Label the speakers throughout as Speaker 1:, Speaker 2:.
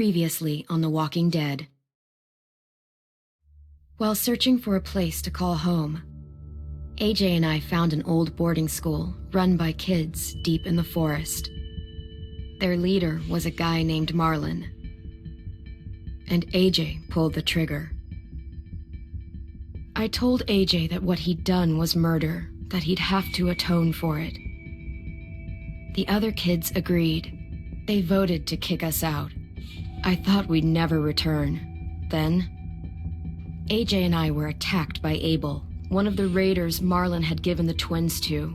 Speaker 1: Previously on The Walking Dead. While searching for a place to call home, AJ and I found an old boarding school run by kids deep in the forest. Their leader was a guy named Marlon, and AJ pulled the trigger. I told AJ that what he'd done was murder, that he'd have to atone for it. The other kids agreed. They voted to kick us out. I thought we'd never return. Then, AJ and I were attacked by Abel, one of the raiders Marlon had given the twins to.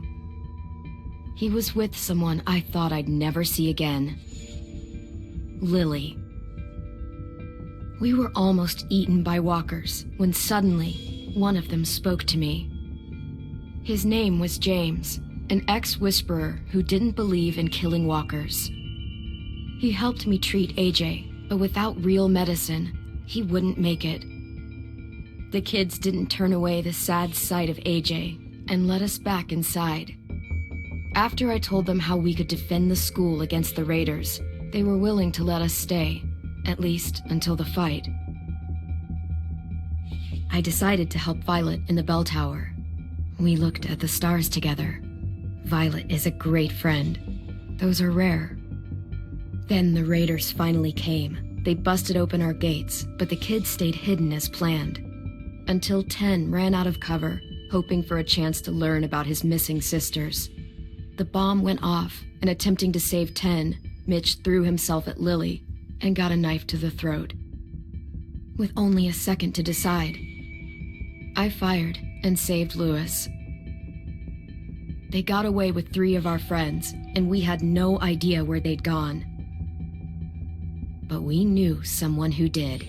Speaker 1: He was with someone I thought I'd never see again. Lily. We were almost eaten by walkers when suddenly one of them spoke to me. His name was James, an ex-whisperer who didn't believe in killing walkers. He helped me treat AJ, but without real medicine, he wouldn't make it. The kids didn't turn away the sad sight of AJ and let us back inside. After I told them how we could defend the school against the raiders, they were willing to let us stay, at least until the fight. I decided to help Violet in the bell tower. We looked at the stars together. Violet is a great friend. Those are rare. Then the raiders finally came. They busted open our gates, but the kids stayed hidden as planned. Until 10 ran out of cover, hoping for a chance to learn about his missing sisters. The bomb went off, and attempting to save 10, Mitch threw himself at Lily and got a knife to the throat. With only a second to decide, I fired and saved Lewis. They got away with 3 of our friends, and we had no idea where they'd gone. But we knew someone who did.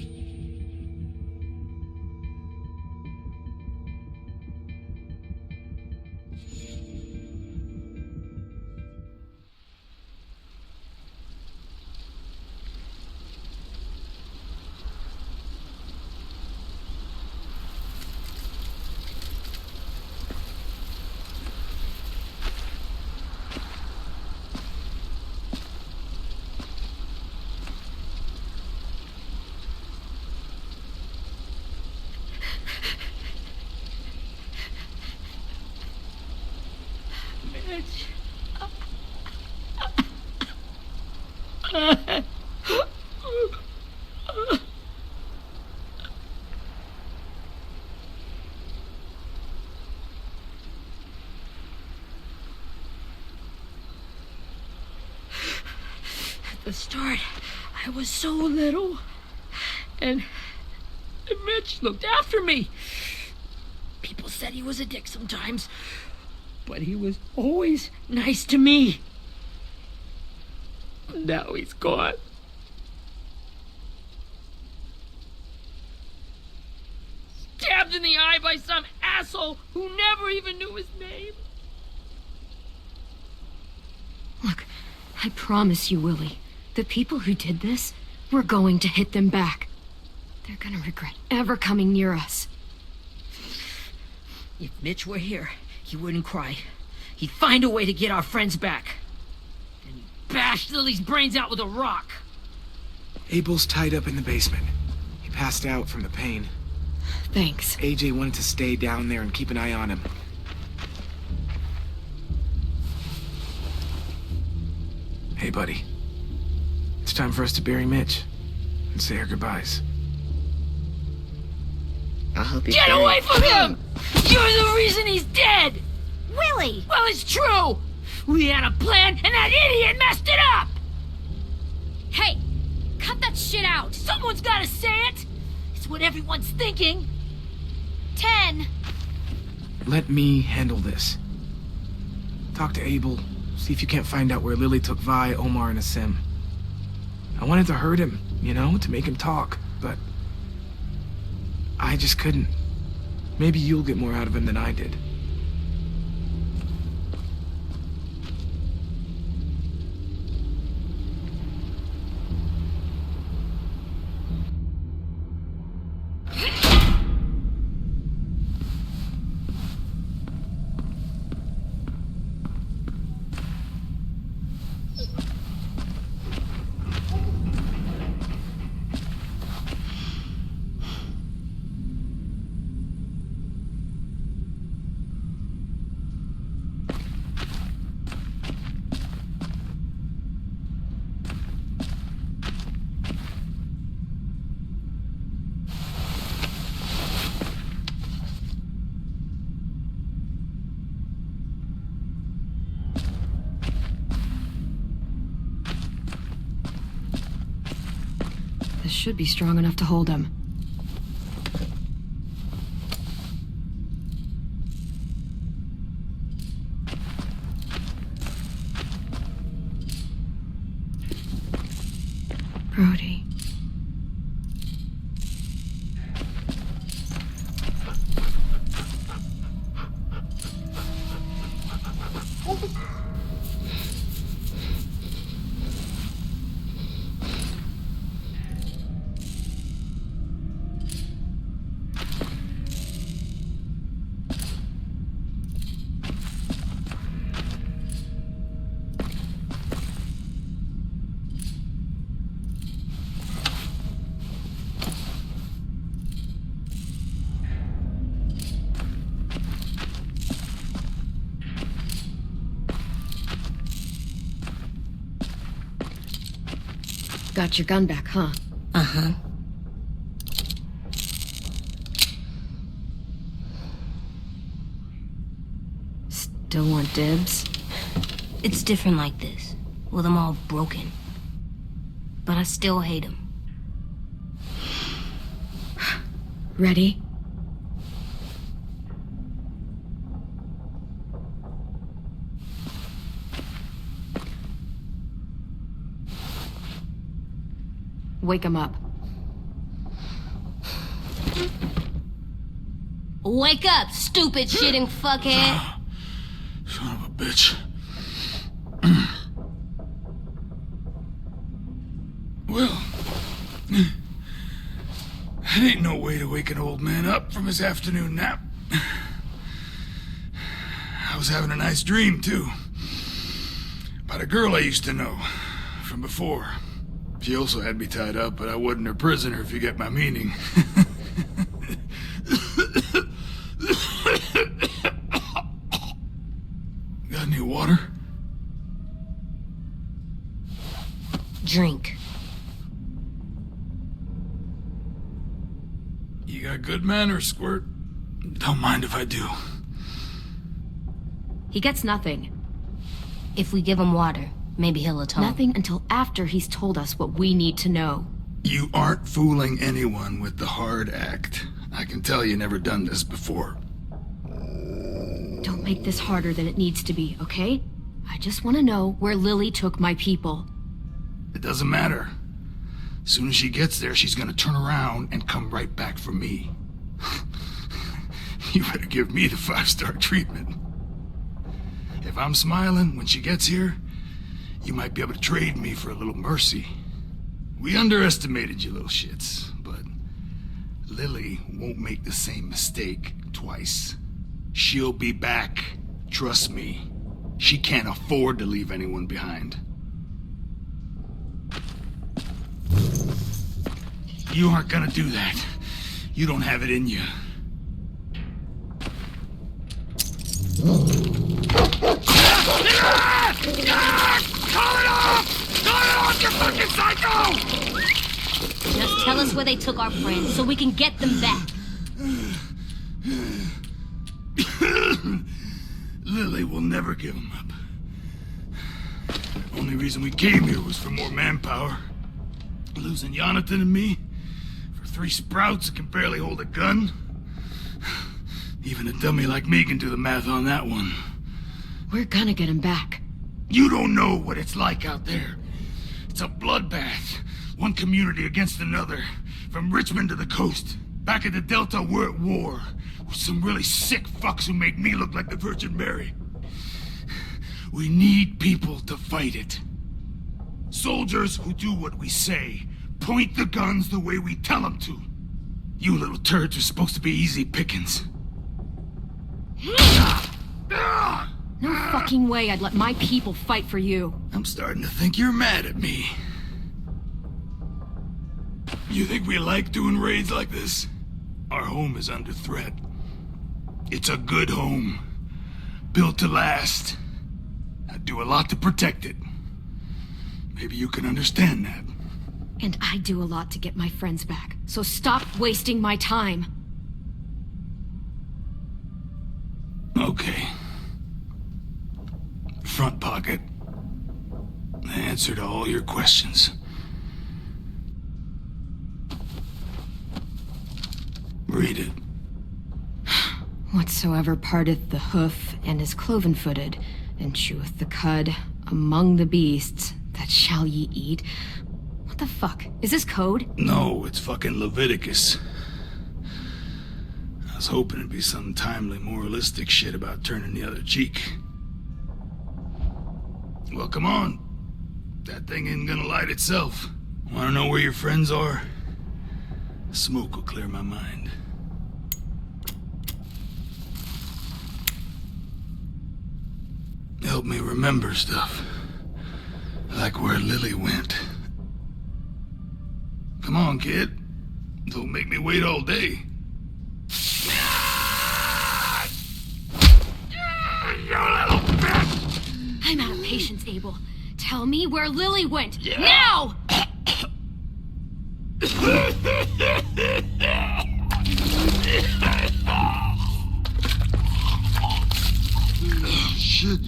Speaker 2: At the start, I was so little, and Mitch looked after me. People said he was a dick sometimes, but he was always nice to me. Now he's gone. Stabbed in the eye by some asshole who never even knew his name.
Speaker 1: Look, I promise you, Willie, the people who did this, we're going to hit them back. They're gonna regret ever coming near us.
Speaker 2: If Mitch were here, he wouldn't cry. He'd find a way to get our friends back. And he'd bash Lily's brains out with a rock.
Speaker 3: Abel's tied up in the basement. He passed out from the pain.
Speaker 1: Thanks.
Speaker 3: AJ wanted to stay down there and keep an eye on him. Hey, buddy. It's time for us to bury Mitch and say our goodbyes.
Speaker 4: I hope you
Speaker 2: Get away from him! You're the reason he's dead!
Speaker 5: Willie!
Speaker 2: Well, it's true! We had a plan, and that idiot messed it up!
Speaker 5: Hey! Cut that shit out!
Speaker 2: Someone's gotta say it! It's what everyone's thinking.
Speaker 5: 10!
Speaker 3: Let me handle this. Talk to Abel. See if you can't find out where Lily took Vi, Omar, and Asim. I wanted to hurt him, you know, to make him talk, but I just couldn't. Maybe you'll get more out of him than I did.
Speaker 1: should be strong enough to hold him. Brody. Got your gun back, huh?
Speaker 4: Uh-huh.
Speaker 1: Still want dibs?
Speaker 4: It's different like this, with them all broken. But I still hate him.
Speaker 1: Ready? Wake him up.
Speaker 4: Wake up, stupid shitting fuckhead!
Speaker 6: Son of a bitch. Well, that ain't no way to wake an old man up from his afternoon nap. I was having a nice dream, too. About a girl I used to know from before. She also had me tied up, but I wasn't her prisoner, if you get my meaning. Got any water?
Speaker 4: Drink.
Speaker 6: You got good manners, Squirt. Don't mind if I do.
Speaker 1: He gets nothing.
Speaker 4: If we give him water, maybe he'll atone.
Speaker 1: Nothing until after he's told us what we need to know.
Speaker 6: You aren't fooling anyone with the hard act. I can tell you never done this before.
Speaker 1: Don't make this harder than it needs to be, okay? I just want to know where Lily took my people.
Speaker 6: It doesn't matter. As soon as she gets there, she's gonna turn around and come right back for me. You better give me the 5-star treatment. If I'm smiling when she gets here, you might be able to trade me for a little mercy. We underestimated you little shits, but Lily won't make the same mistake twice. She'll be back. Trust me. She can't afford to leave anyone behind. You aren't gonna do that. You don't have it in you. Call it off! Call it off, you fucking psycho!
Speaker 4: Just tell us where they took our friends so we can get them back.
Speaker 6: Lily will never give them up. Only reason we came here was for more manpower. Losing Jonathan and me for 3 sprouts that can barely hold a gun. Even a dummy like me can do the math on that one.
Speaker 1: We're gonna get him back.
Speaker 6: You don't know what it's like out there. It's a bloodbath. One community against another. From Richmond to the coast. Back at the Delta, we're at war. With some really sick fucks who make me look like the Virgin Mary. We need people to fight it. Soldiers who do what we say. Point the guns the way we tell them to. You little turds are supposed to be easy pickings.
Speaker 1: No fucking way I'd let my people fight for you.
Speaker 6: I'm starting to think you're mad at me. You think we like doing raids like this? Our home is under threat. It's a good home. Built to last. I'd do a lot to protect it. Maybe you can understand that.
Speaker 1: And I do a lot to get my friends back. So stop wasting my time.
Speaker 6: Okay. Front pocket. The answer to all your questions. Read it.
Speaker 1: Whatsoever parteth the hoof and is cloven-footed, and cheweth the cud among the beasts, that shall ye eat. What the fuck? Is this code?
Speaker 6: No, it's fucking Leviticus. I was hoping it'd be some timely moralistic shit about turning the other cheek. Well, come on. That thing ain't gonna light itself. Wanna know where your friends are? Smoke will clear my mind. Help me remember stuff. Like where Lily went. Come on, kid. Don't make me wait all day. You little bitch!
Speaker 5: I'm out of patience, Abel. Tell me where Lily went. Now!
Speaker 6: Shit.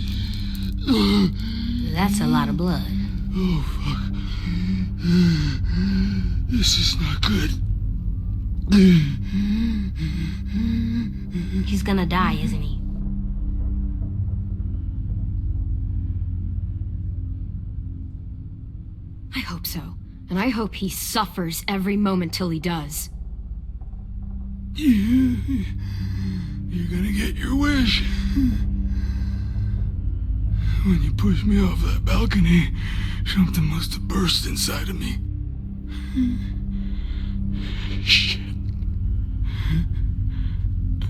Speaker 4: That's a lot of blood.
Speaker 6: Oh, fuck. This is not good.
Speaker 4: He's gonna die, isn't he?
Speaker 1: I hope so. And I hope he suffers every moment till he does.
Speaker 6: You're gonna get your wish. When you pushed me off that balcony, something must have burst inside of me. Shit.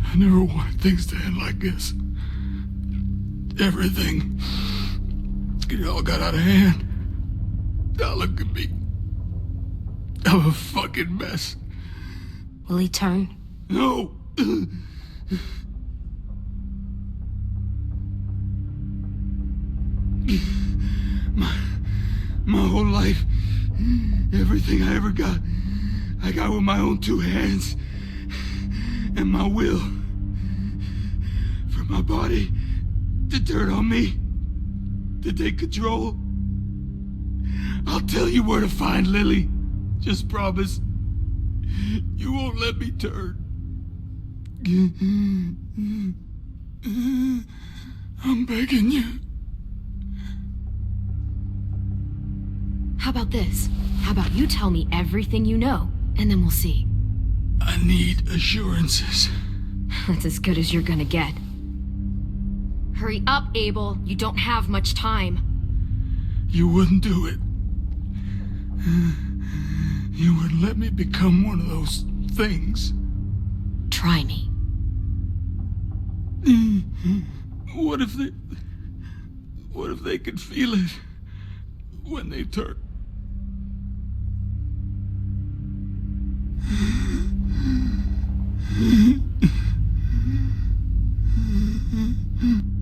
Speaker 6: I never wanted things to end like this. Everything. It all got out of hand. Now look at me. I'm a fucking mess.
Speaker 4: Will he turn?
Speaker 6: No. My whole life, everything I ever got, I got with my own two hands and my will. For my body to turn on me, to take control. I'll tell you where to find Lily. Just promise. You won't let me turn. I'm begging you.
Speaker 1: How about this? How about you tell me everything you know, and then we'll see.
Speaker 6: I need assurances.
Speaker 1: That's as good as you're gonna get. Hurry up, Abel. You don't have much time.
Speaker 6: You wouldn't do it. You wouldn't let me become one of those things.
Speaker 1: Try me.
Speaker 6: What if they could feel it when they turn?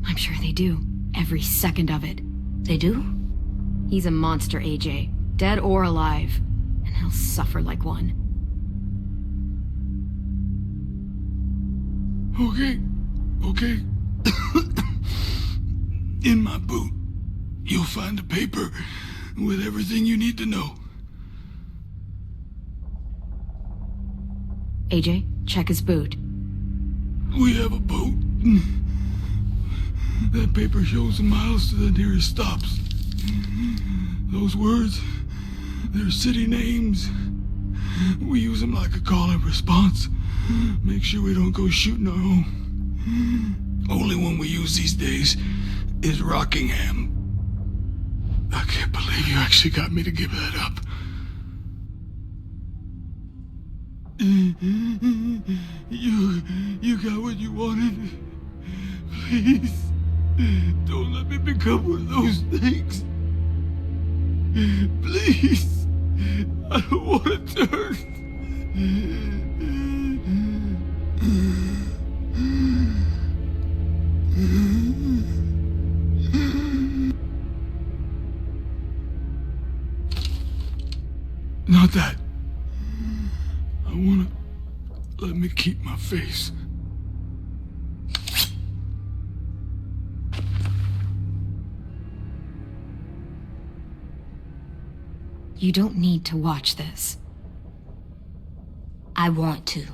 Speaker 1: I'm sure they do. Every second of it.
Speaker 4: They do?
Speaker 1: He's a monster, AJ. Dead or alive. And he'll suffer like one.
Speaker 6: Okay. In my boot, you'll find a paper with everything you need to know.
Speaker 1: AJ, check his boot.
Speaker 6: We have a boat. That paper shows the miles to the nearest stops. Those words, they're city names. We use them like a call and response. Make sure we don't go shooting our own. Only one we use these days is Rockingham. I can't believe you actually got me to give that up. You got what you wanted. Please, don't let me become one of those things. Please, I don't want to turn. Not that. I wanna let me keep my face.
Speaker 1: You don't need to watch this.
Speaker 4: I want to.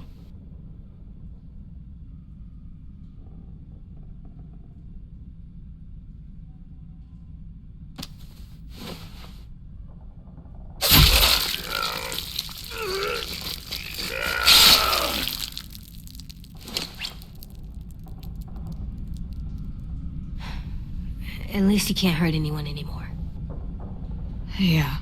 Speaker 4: At least he can't hurt anyone anymore.
Speaker 1: Yeah.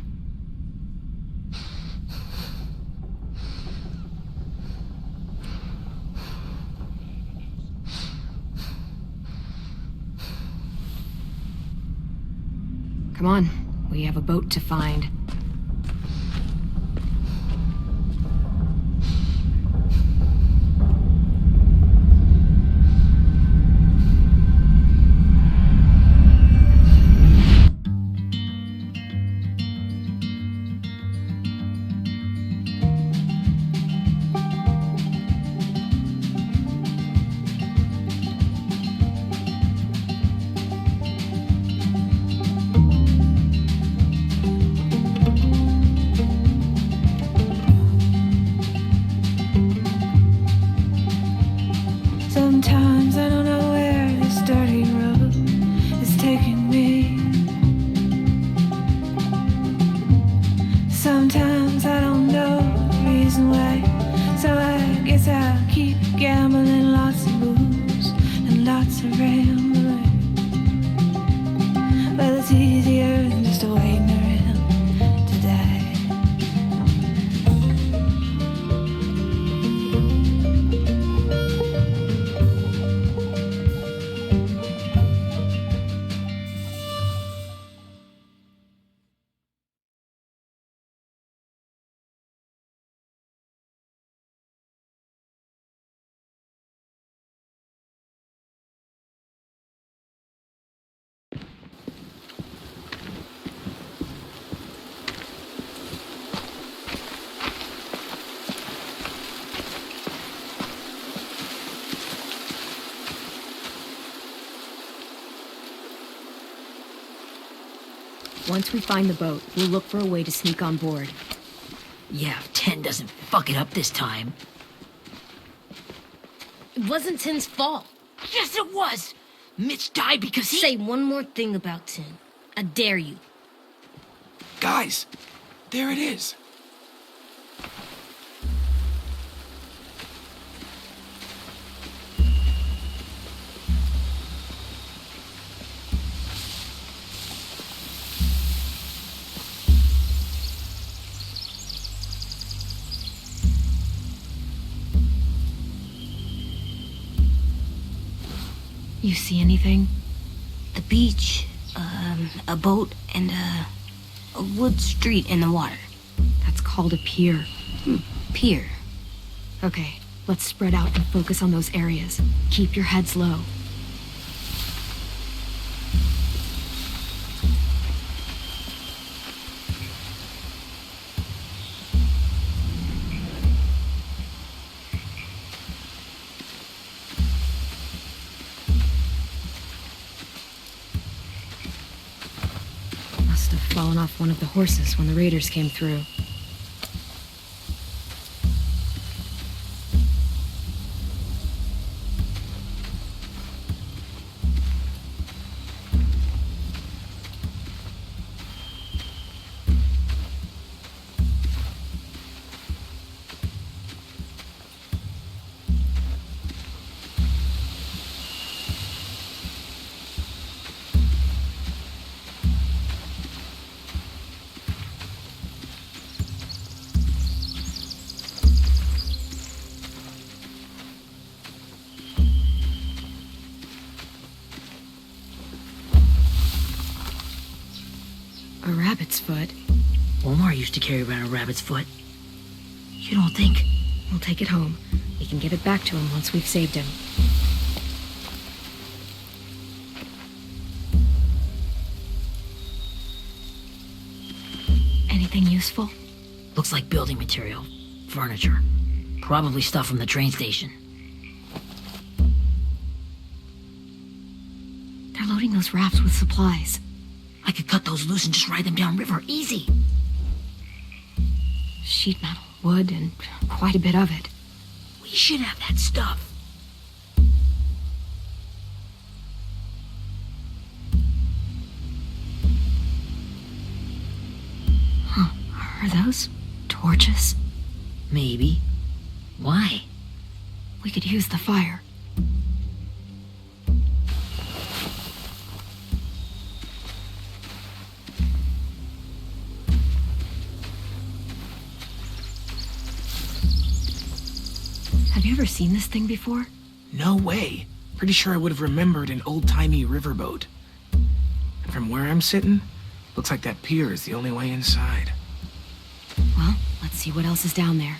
Speaker 1: Come on, we have a boat to find.
Speaker 7: Sometimes I don't know where this dirty road is taking me. Sometimes I don't know the reason why, so I guess I'll keep gambling, lots of moves and lots of rambling. Well, it's easier than just waiting around to die.
Speaker 1: Once we find the boat, we'll look for a way to sneak on board.
Speaker 2: Yeah, if 10 doesn't fuck it up this time.
Speaker 4: It wasn't Tin's fault.
Speaker 2: Yes, it was! Mitch died because he...
Speaker 4: Say one more thing about Tin. I dare you.
Speaker 3: Guys, there it is.
Speaker 1: You see anything?
Speaker 4: The beach, a boat, and a wood street in the water.
Speaker 1: That's called a pier.
Speaker 4: Pier.
Speaker 1: Okay, let's spread out and focus on those areas. Keep your heads low. Must have fallen off one of the horses when the raiders came through. A rabbit's foot.
Speaker 2: Omar used to carry around a rabbit's foot. You don't think...
Speaker 1: We'll take it home. We can give it back to him once we've saved him. Anything useful?
Speaker 2: Looks like building material. Furniture. Probably stuff from the train station.
Speaker 1: They're loading those rafts with supplies.
Speaker 2: I could cut those loose and just ride them downriver. Easy.
Speaker 1: Sheet metal, wood, and quite a bit of it.
Speaker 2: We should have that stuff.
Speaker 1: Huh. Are those torches?
Speaker 2: Maybe. Why?
Speaker 1: We could use the fire. seen this thing before?
Speaker 3: No way. Pretty sure I would have remembered an old-timey riverboat. And from where I'm sitting, looks like that pier is the only way inside.
Speaker 1: Well, let's see what else is down there.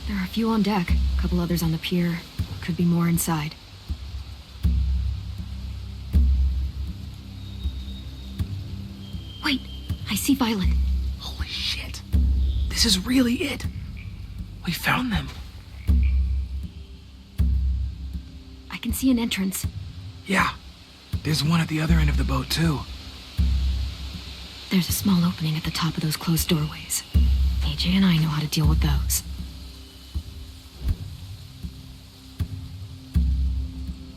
Speaker 1: There are a few on deck, a couple others on the pier. Could be more inside. Wait, I see Violet.
Speaker 3: Holy shit. This is really it. We found them.
Speaker 1: I can see an entrance.
Speaker 3: Yeah. There's one at the other end of the boat, too.
Speaker 1: There's a small opening at the top of those closed doorways. AJ and I know how to deal with those.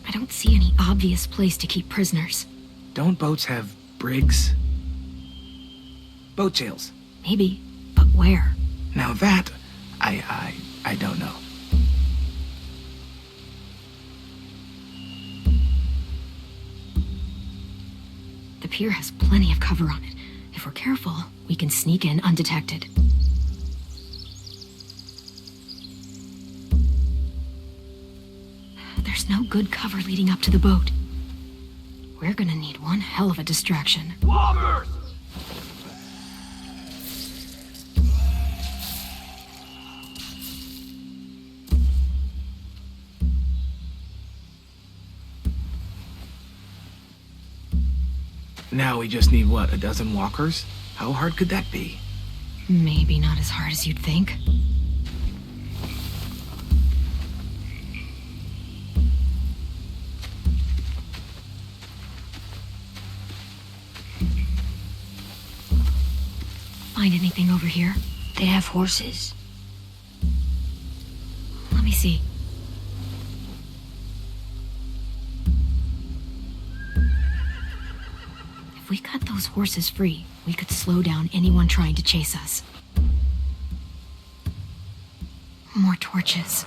Speaker 1: I don't see any obvious place to keep prisoners.
Speaker 3: Don't boats have brigs? Boat jails.
Speaker 1: Maybe, but where?
Speaker 3: Now that, I don't know.
Speaker 1: The pier has plenty of cover on it. If we're careful, we can sneak in undetected. There's no good cover leading up to the boat. We're gonna need one hell of a distraction.
Speaker 3: Walkers! Now we just need, what, a dozen walkers? How hard could that be?
Speaker 1: Maybe not as hard as you'd think. Find anything over here?
Speaker 4: They have horses.
Speaker 1: Let me see. If we cut those horses free, we could slow down anyone trying to chase us. More torches.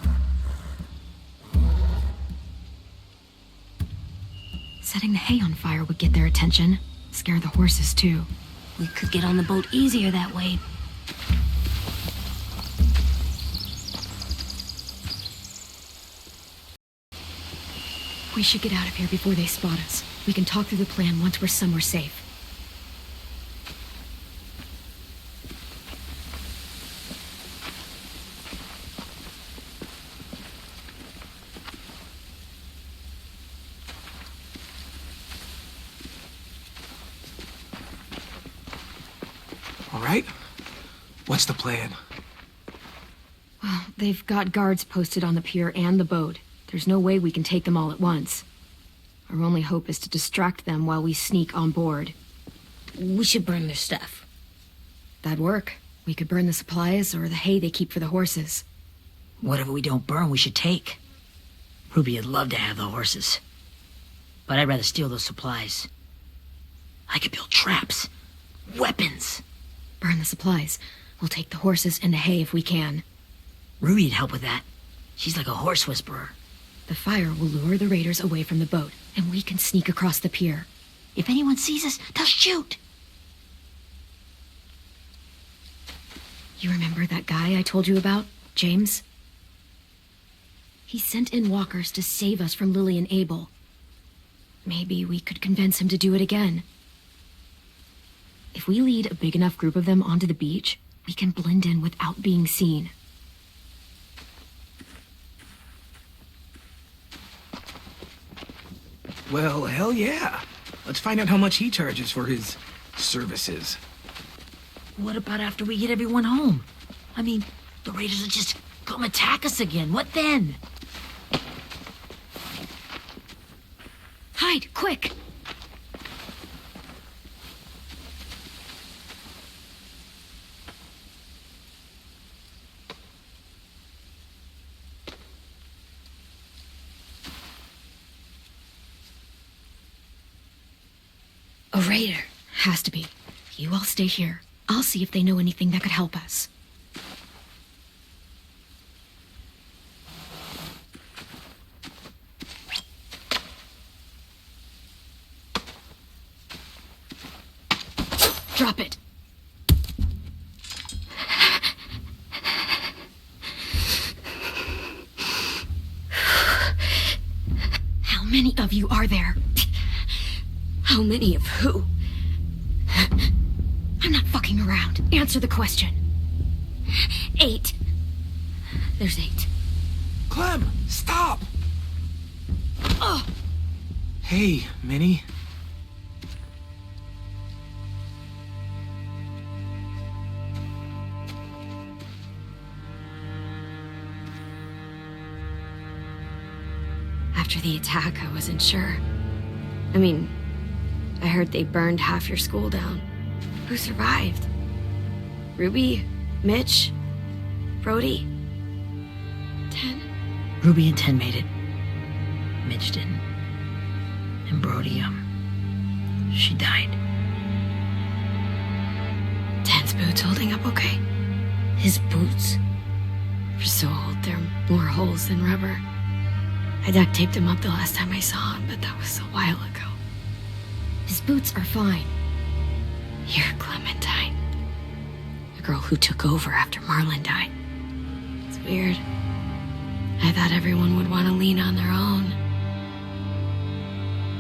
Speaker 1: Setting the hay on fire would get their attention. Scare the horses, too.
Speaker 4: We could get on the boat easier that way.
Speaker 1: We should get out of here before they spot us. We can talk through the plan once we're somewhere safe.
Speaker 3: All right. What's the plan?
Speaker 1: Well, they've got guards posted on the pier and the boat. There's no way we can take them all at once. Our only hope is to distract them while we sneak on board.
Speaker 4: We should burn their stuff.
Speaker 1: That'd work. We could burn the supplies or the hay they keep for the horses.
Speaker 2: Whatever we don't burn, we should take. Ruby'd love to have the horses. But I'd rather steal those supplies. I could build traps. Weapons.
Speaker 1: Burn the supplies. We'll take the horses and the hay if we can.
Speaker 2: Ruby'd help with that. She's like a horse whisperer.
Speaker 1: The fire will lure the raiders away from the boat, and we can sneak across the pier.
Speaker 2: If anyone sees us, they'll shoot.
Speaker 1: You remember that guy I told you about, James? He sent in walkers to save us from Lily and Abel. Maybe we could convince him to do it again. If we lead a big enough group of them onto the beach, we can blend in without being seen.
Speaker 3: Well, hell yeah. Let's find out how much he charges for his services.
Speaker 2: What about after we get everyone home? I mean, the raiders will just come attack us again. What then?
Speaker 1: Hide, quick! A raider. Has to be. You all stay here. I'll see if they know anything that could help us. Drop it.
Speaker 5: many of you are there?
Speaker 1: How many of who?
Speaker 5: I'm not fucking around. Answer the question. 8.
Speaker 1: There's 8.
Speaker 3: Clem, stop!
Speaker 5: Oh!
Speaker 3: Hey, Minnie.
Speaker 1: After the attack, I wasn't sure. I mean, I heard they burned half your school down. Who survived? Ruby? Mitch? Brody? 10?
Speaker 2: Ruby and 10 made it. Mitch didn't. And Brody, she died.
Speaker 1: 10's boots holding up okay?
Speaker 4: His boots?
Speaker 1: They're so old, there are more holes than rubber. I duct taped him up the last time I saw him, but that was a while ago.
Speaker 5: His boots are fine.
Speaker 1: You're Clementine. The girl who took over after Marlon died. It's weird. I thought everyone would want to lean on their own.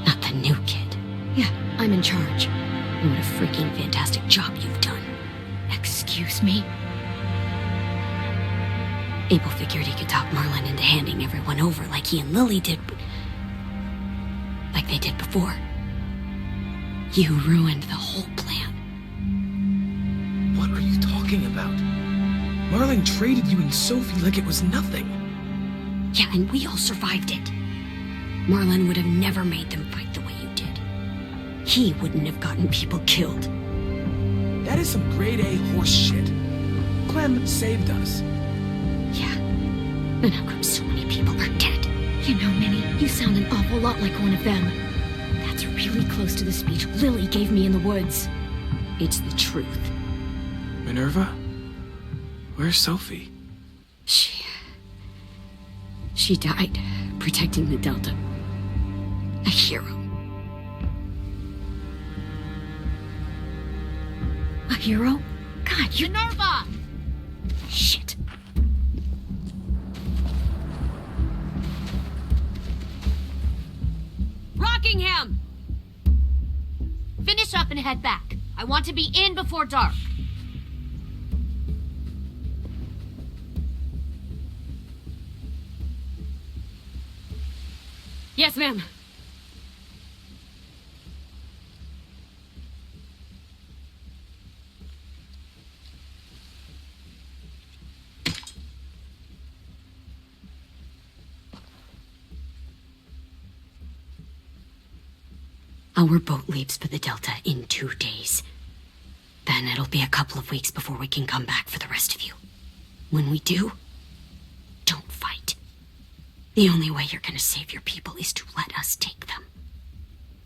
Speaker 1: Not the new kid.
Speaker 5: Yeah, I'm in charge.
Speaker 1: And what a freaking fantastic job you've done.
Speaker 5: Excuse me?
Speaker 1: Abel figured he could talk Marlon into handing everyone over like he and Lily did, but like they did before. You ruined the whole plan.
Speaker 3: What are you talking about? Marlon traded you and Sophie like it was nothing.
Speaker 1: Yeah, and we all survived it. Marlon would have never made them fight the way you did. He wouldn't have gotten people killed.
Speaker 3: That is some grade A horse shit. Clem saved us.
Speaker 1: Yeah, and how come so many people are dead?
Speaker 5: You know, Minnie, you sound an awful lot like one of them. That's really close to the speech Lily gave me in the woods.
Speaker 1: It's the truth.
Speaker 3: Minerva? Where's Sophie?
Speaker 1: She died protecting the Delta. A hero.
Speaker 5: A hero? God, you...
Speaker 1: Minerva! Shit.
Speaker 5: Rockingham! Finish up and head back. I want to be in before dark.
Speaker 1: Yes, ma'am. Our boat leaves for the Delta in 2 days. Then it'll be a couple of weeks before we can come back for the rest of you. When we do, don't fight. The only way you're gonna save your people is to let us take them.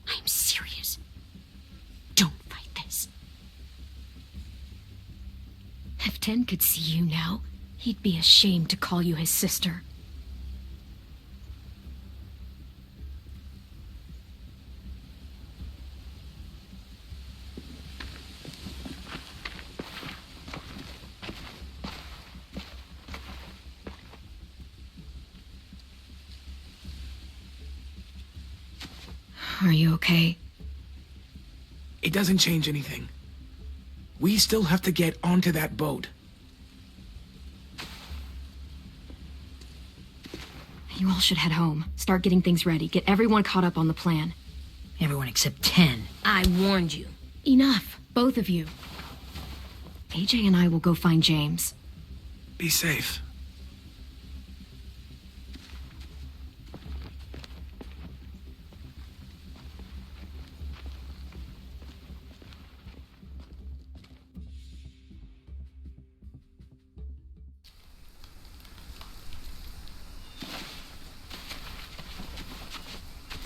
Speaker 1: I'm serious. Don't fight this.
Speaker 5: If 10 could see you now, he'd be ashamed to call you his sister.
Speaker 1: Are you okay?
Speaker 3: It doesn't change anything. We still have to get onto that boat.
Speaker 5: You all should head home. Start getting things ready. Get everyone caught up on the plan.
Speaker 2: Everyone except 10.
Speaker 4: I warned you.
Speaker 5: Enough, both of you. AJ and I will go find James.
Speaker 3: Be safe.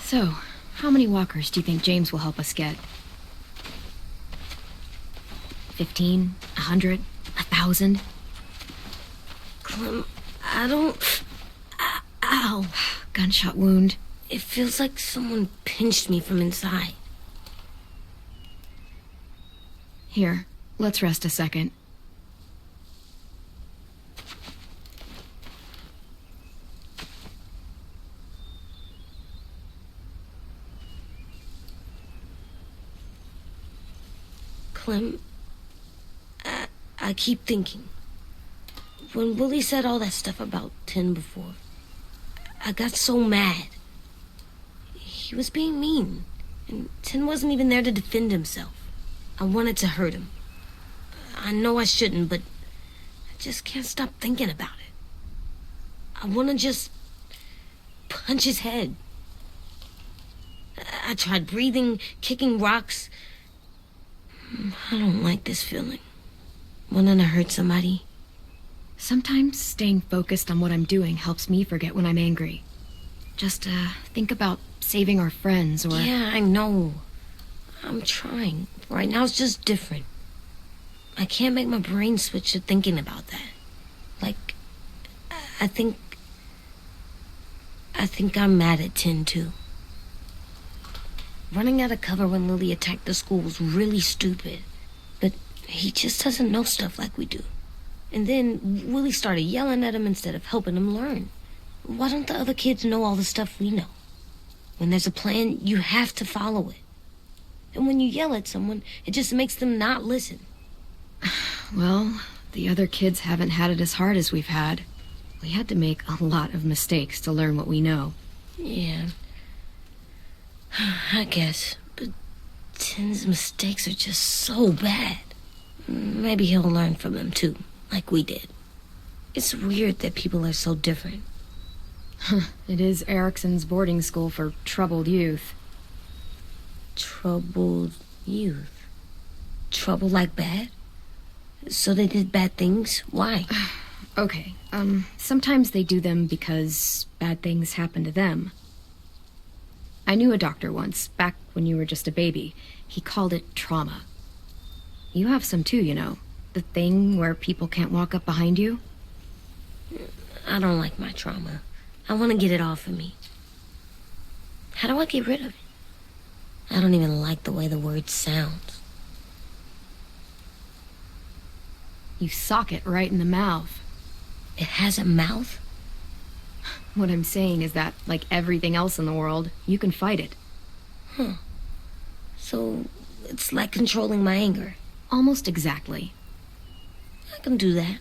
Speaker 5: So, how many walkers do you think James will help us get? 15? 100? 1,000?
Speaker 4: Clem, I don't... Ow.
Speaker 5: Gunshot wound.
Speaker 4: It feels like someone pinched me from inside.
Speaker 5: Here, let's rest a second.
Speaker 4: Clem, I keep thinking. When Willie said all that stuff about Tin before, I got so mad. He was being mean, and Tin wasn't even there to defend himself. I wanted to hurt him. I know I shouldn't, but I just can't stop thinking about it. I want to just punch his head. I tried breathing, kicking rocks. I don't like this feeling. Wanting to hurt somebody.
Speaker 1: Sometimes staying focused on what I'm doing helps me forget when I'm angry. Just think about saving our friends or...
Speaker 4: Yeah, I know. I'm trying. Right now it's just different. I can't make my brain switch to thinking about that. Like, I think I'm mad at Tin, too. Running out of cover when Lily attacked the school was really stupid. But he just doesn't know stuff like we do. And then Willie started yelling at him instead of helping him learn. Why don't the other kids know all the stuff we know? When there's a plan, you have to follow it. And when you yell at someone, it just makes them not listen.
Speaker 1: Well, the other kids haven't had it as hard as we've had. We had to make a lot of mistakes to learn what we know.
Speaker 4: Yeah. I guess. But Tin's mistakes are just so bad. Maybe he'll learn from them too, like we did. It's weird that people are so different.
Speaker 1: It is Erickson's boarding school for troubled youth.
Speaker 4: Troubled youth? Trouble like bad? So they did bad things? Why?
Speaker 1: Okay, sometimes they do them because bad things happen to them. I knew a doctor once, back when you were just a baby. He called it trauma. You have some too, you know. The thing where people can't walk up behind you.
Speaker 4: I don't like my trauma. I want to get it off of me. How do I get rid of it? I don't even like the way the word sounds.
Speaker 1: You sock it right in the mouth.
Speaker 4: It has a mouth?
Speaker 1: What I'm saying is that, like everything else in the world, you can fight it.
Speaker 4: Huh. So, it's like controlling my anger.
Speaker 1: Almost exactly.
Speaker 4: I can do that.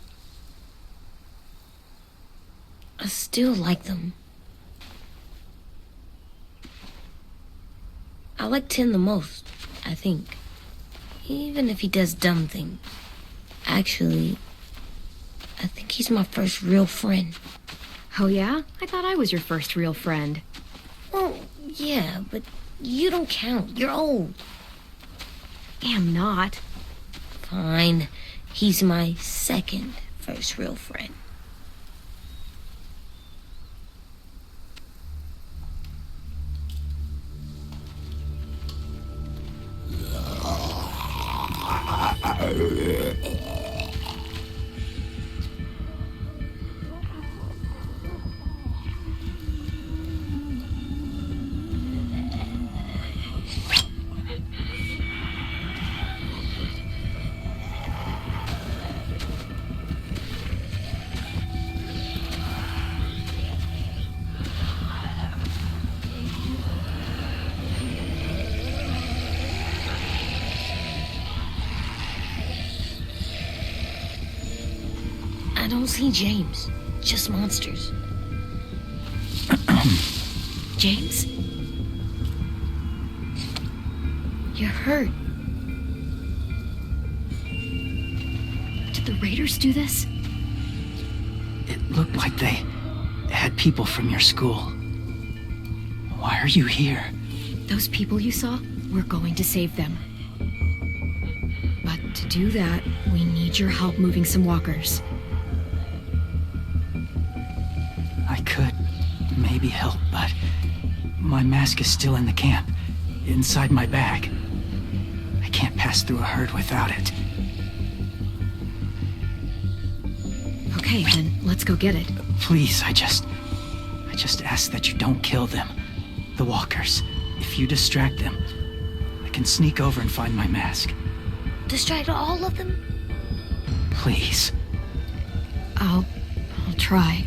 Speaker 4: I still like them. I like Tin the most, I think. Even if he does dumb things. Actually, I think he's my first real friend.
Speaker 1: Oh yeah? I thought I was your first real friend.
Speaker 4: Well, yeah, but you don't count. You're old.
Speaker 1: Am not.
Speaker 4: Fine. He's my second first real friend. I don't see James. Just monsters.
Speaker 1: James? You're hurt. Did the raiders do this?
Speaker 8: It looked like they had people from your school. Why are you here?
Speaker 1: Those people you saw, we're going to save them. But to do that, we need your help moving some walkers.
Speaker 8: I could maybe help, but my mask is still in the camp, inside my bag. I can't pass through a herd without it.
Speaker 1: Okay, then let's go get it.
Speaker 8: Please, I just ask that you don't kill them. The walkers. If you distract them, I can sneak over and find my mask.
Speaker 4: Distract all of them?
Speaker 8: Please.
Speaker 1: I'll try.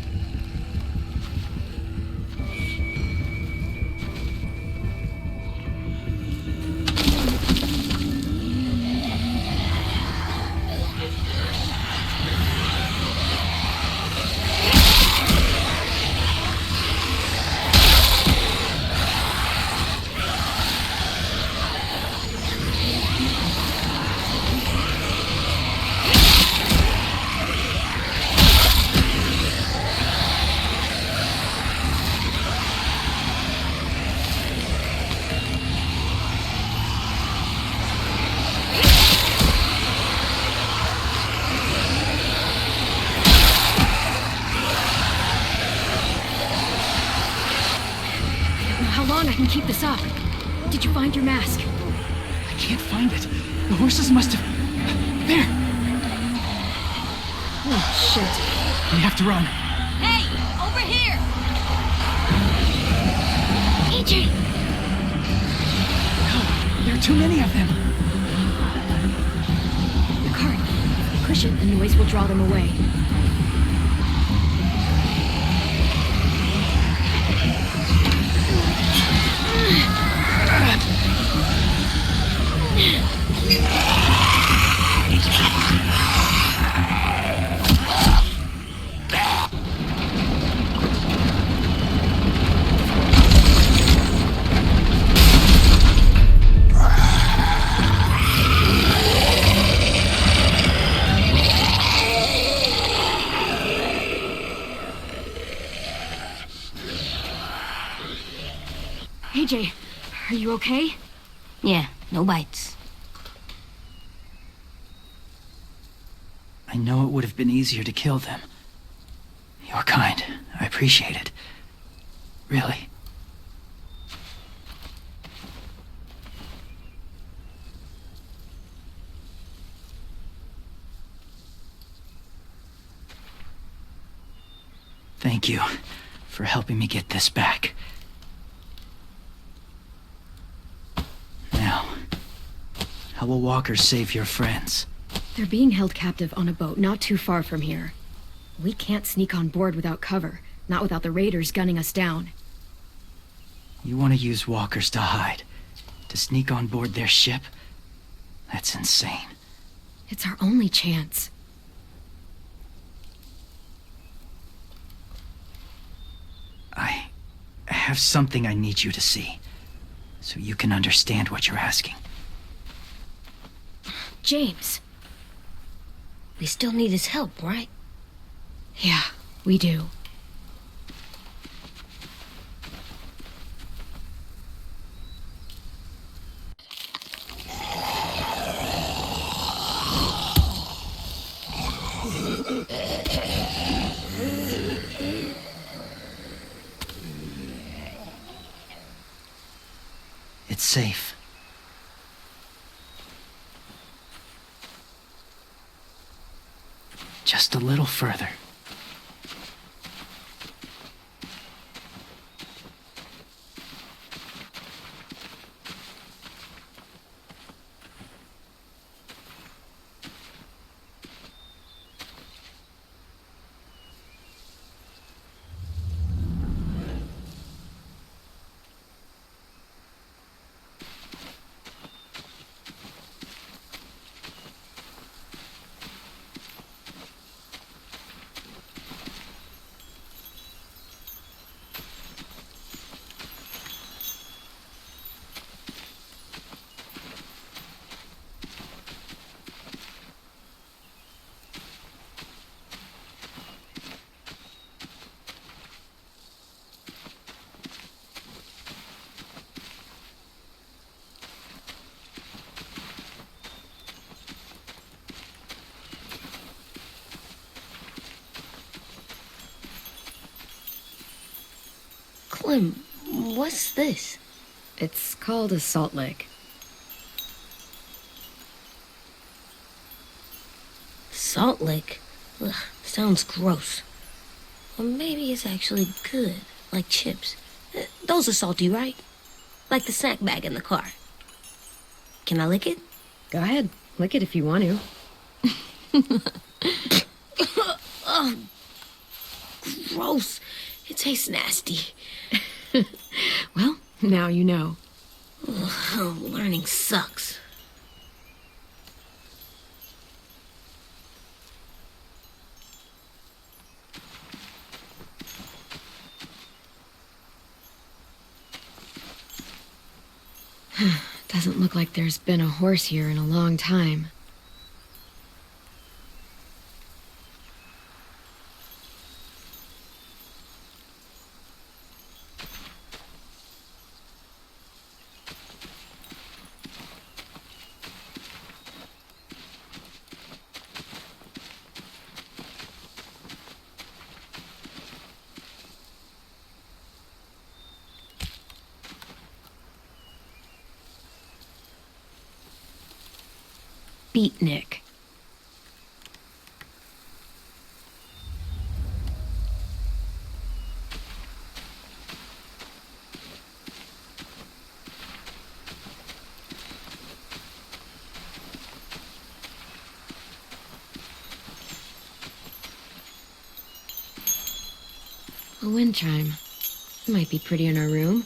Speaker 5: long I can keep this up. Did you find your mask?
Speaker 8: I can't find it. The horses must have... There!
Speaker 5: Oh, shit.
Speaker 8: We have to run.
Speaker 5: Hey! Over here! AJ!
Speaker 8: No, there are too many of them.
Speaker 5: The cart. Push it, the noise will draw them away. AJ, are you okay?
Speaker 4: Yeah, no bites.
Speaker 8: I know it would have been easier to kill them. You're kind. I appreciate it. Really. Thank you for helping me get this back. Now, how will Walker save your friends?
Speaker 5: They're being held captive on a boat not too far from here. We can't sneak on board without cover, not without the raiders gunning us down.
Speaker 8: You want to use walkers to hide? To sneak on board their ship? That's insane.
Speaker 5: It's our only chance.
Speaker 8: I have something I need you to see, so you can understand what you're asking.
Speaker 5: James.
Speaker 4: We still need his help, right?
Speaker 5: Yeah, we do.
Speaker 8: It's safe. Just a little further.
Speaker 4: Clem, what's this?
Speaker 5: It's called a salt lick.
Speaker 4: Salt lick? Ugh, sounds gross. Or maybe it's actually good, like chips. Those are salty, right? Like the snack bag in the car. Can I lick it?
Speaker 5: Go ahead, lick it if you want to.
Speaker 4: Oh, gross. It tastes nasty.
Speaker 5: Well, now you know.
Speaker 4: Ugh, learning sucks.
Speaker 5: Doesn't look like there's been a horse here in a long time.
Speaker 1: beatnik. A wind chime. Might be pretty in our room.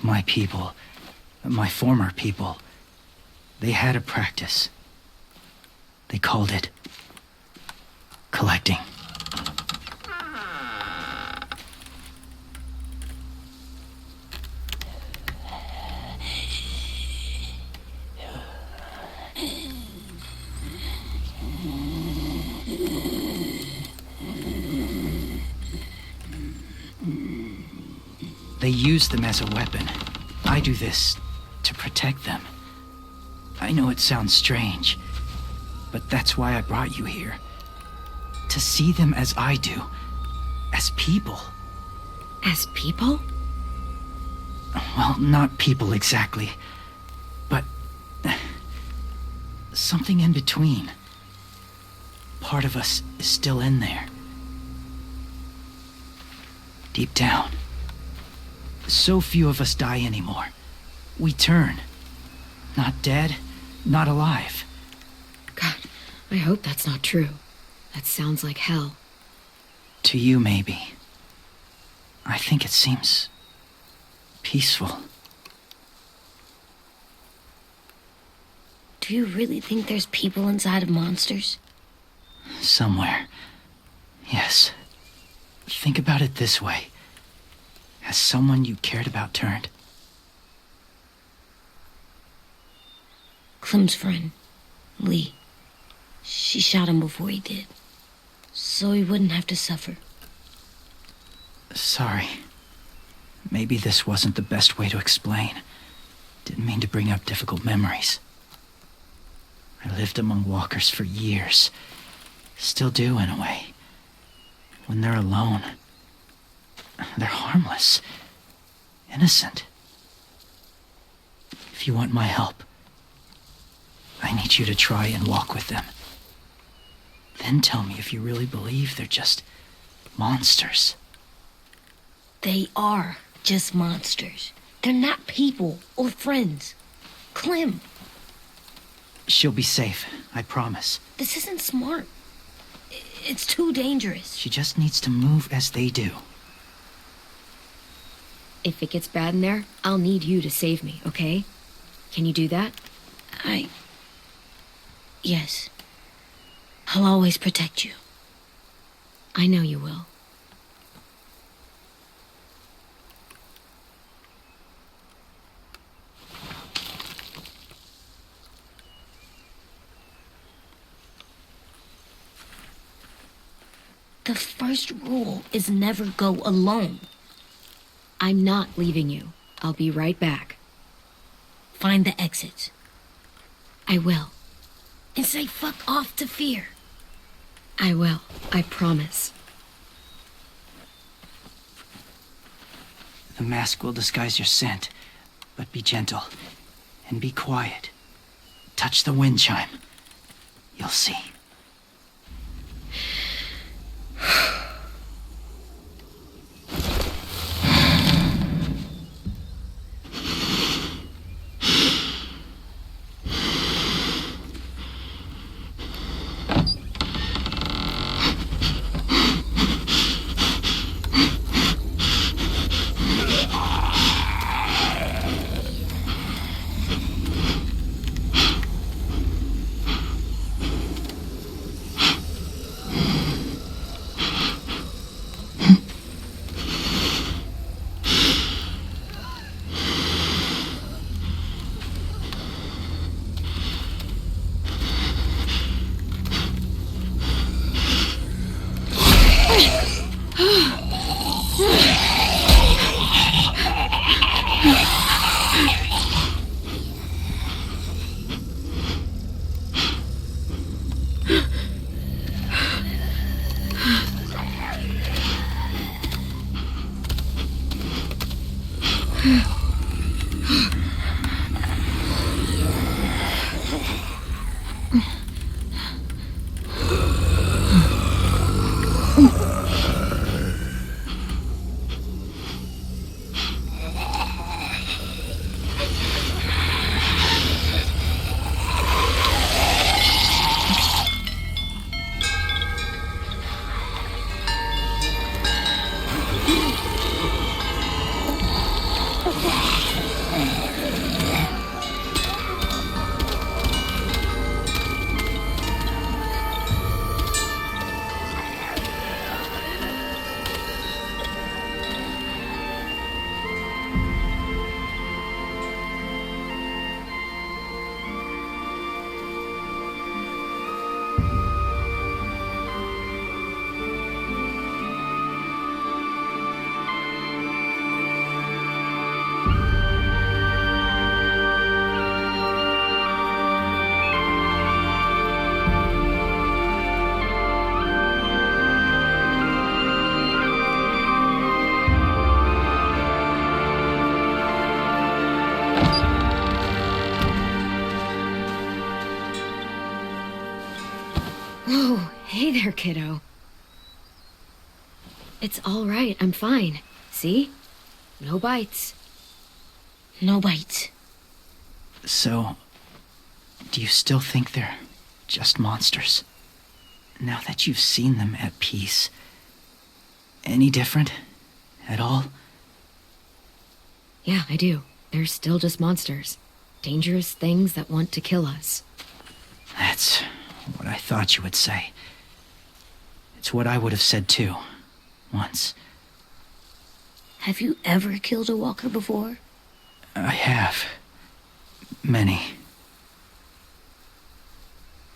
Speaker 8: My people, my former people, they had a practice. They called it collecting. They use them as a weapon. I do this to protect them. I know it sounds strange, but that's why I brought you here. To see them as I do, as people.
Speaker 1: As people?
Speaker 8: Well, not people exactly, but something in between. Part of us is still in there. Deep down. So few of us die anymore. We turn. Not dead, not alive.
Speaker 1: God, I hope that's not true. That sounds like hell.
Speaker 8: To you, maybe. I think it seems peaceful.
Speaker 4: Do you really think there's people inside of monsters?
Speaker 8: Somewhere. Yes. Think about it this way. Has someone you cared about turned?
Speaker 4: Clem's friend, Lee. She shot him before he did, so he wouldn't have to suffer.
Speaker 8: Sorry. Maybe this wasn't the best way to explain. Didn't mean to bring up difficult memories. I lived among walkers for years. Still do, in a way. When they're alone, they're harmless. Innocent. If you want my help, I need you to try and walk with them. Then tell me if you really believe they're just monsters.
Speaker 4: They are just monsters. They're not people or friends. Clem,
Speaker 8: She'll be safe, I promise.
Speaker 4: this isn't smart. It's too dangerous.
Speaker 8: She just needs to move as they do.
Speaker 1: If it gets bad in there, I'll need you to save me, okay? Can you do that?
Speaker 4: Yes. I'll always protect you.
Speaker 1: I know you will.
Speaker 4: The first rule is never go alone.
Speaker 1: I'm not leaving you. I'll be right back.
Speaker 4: Find the exits.
Speaker 1: I will.
Speaker 4: And say fuck off to fear.
Speaker 1: I will. I promise.
Speaker 8: The mask will disguise your scent, but be gentle and be quiet. Touch the wind chime. You'll see.
Speaker 5: Oh, hey there, kiddo. It's all right, I'm fine. See? No bites.
Speaker 4: No bites.
Speaker 8: So, do you still think they're just monsters? Now that you've seen them at peace, any different at all?
Speaker 5: Yeah, I do. They're still just monsters. Dangerous things that want to kill us.
Speaker 8: That's what I thought you would say. It's what I would have said too, once.
Speaker 4: Have you ever killed a walker before?
Speaker 8: I have. Many.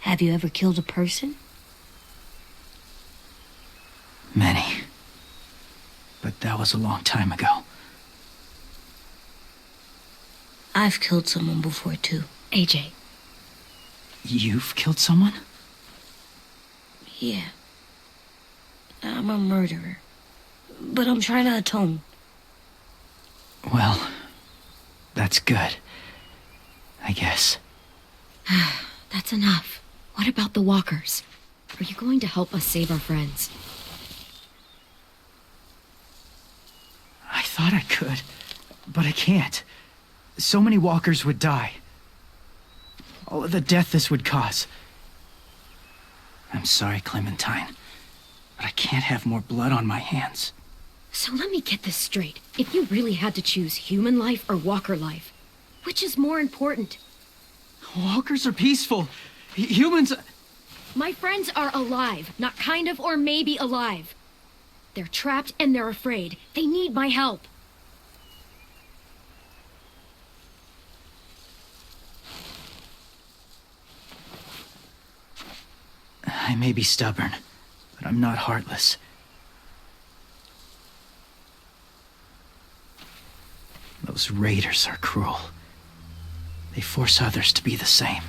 Speaker 4: Have you ever killed a person?
Speaker 8: Many. But that was a long time ago.
Speaker 4: I've killed someone before too.
Speaker 5: AJ.
Speaker 8: You've killed someone?
Speaker 4: Yeah. I'm a murderer. But I'm trying to atone.
Speaker 8: Well, that's good. I guess.
Speaker 5: That's enough. What about the walkers? Are you going to help us save our friends?
Speaker 8: I thought I could, but I can't. So many walkers would die. All of the death this would cause. I'm sorry, Clementine, but I can't have more blood on my hands.
Speaker 5: So let me get this straight. If you really had to choose human life or walker life, which is more important?
Speaker 8: Walkers are peaceful. Humans...
Speaker 5: My friends are alive, not kind of or maybe alive. They're trapped and they're afraid. They need my help.
Speaker 8: I may be stubborn, but I'm not heartless. Those raiders are cruel. They force others to be the same.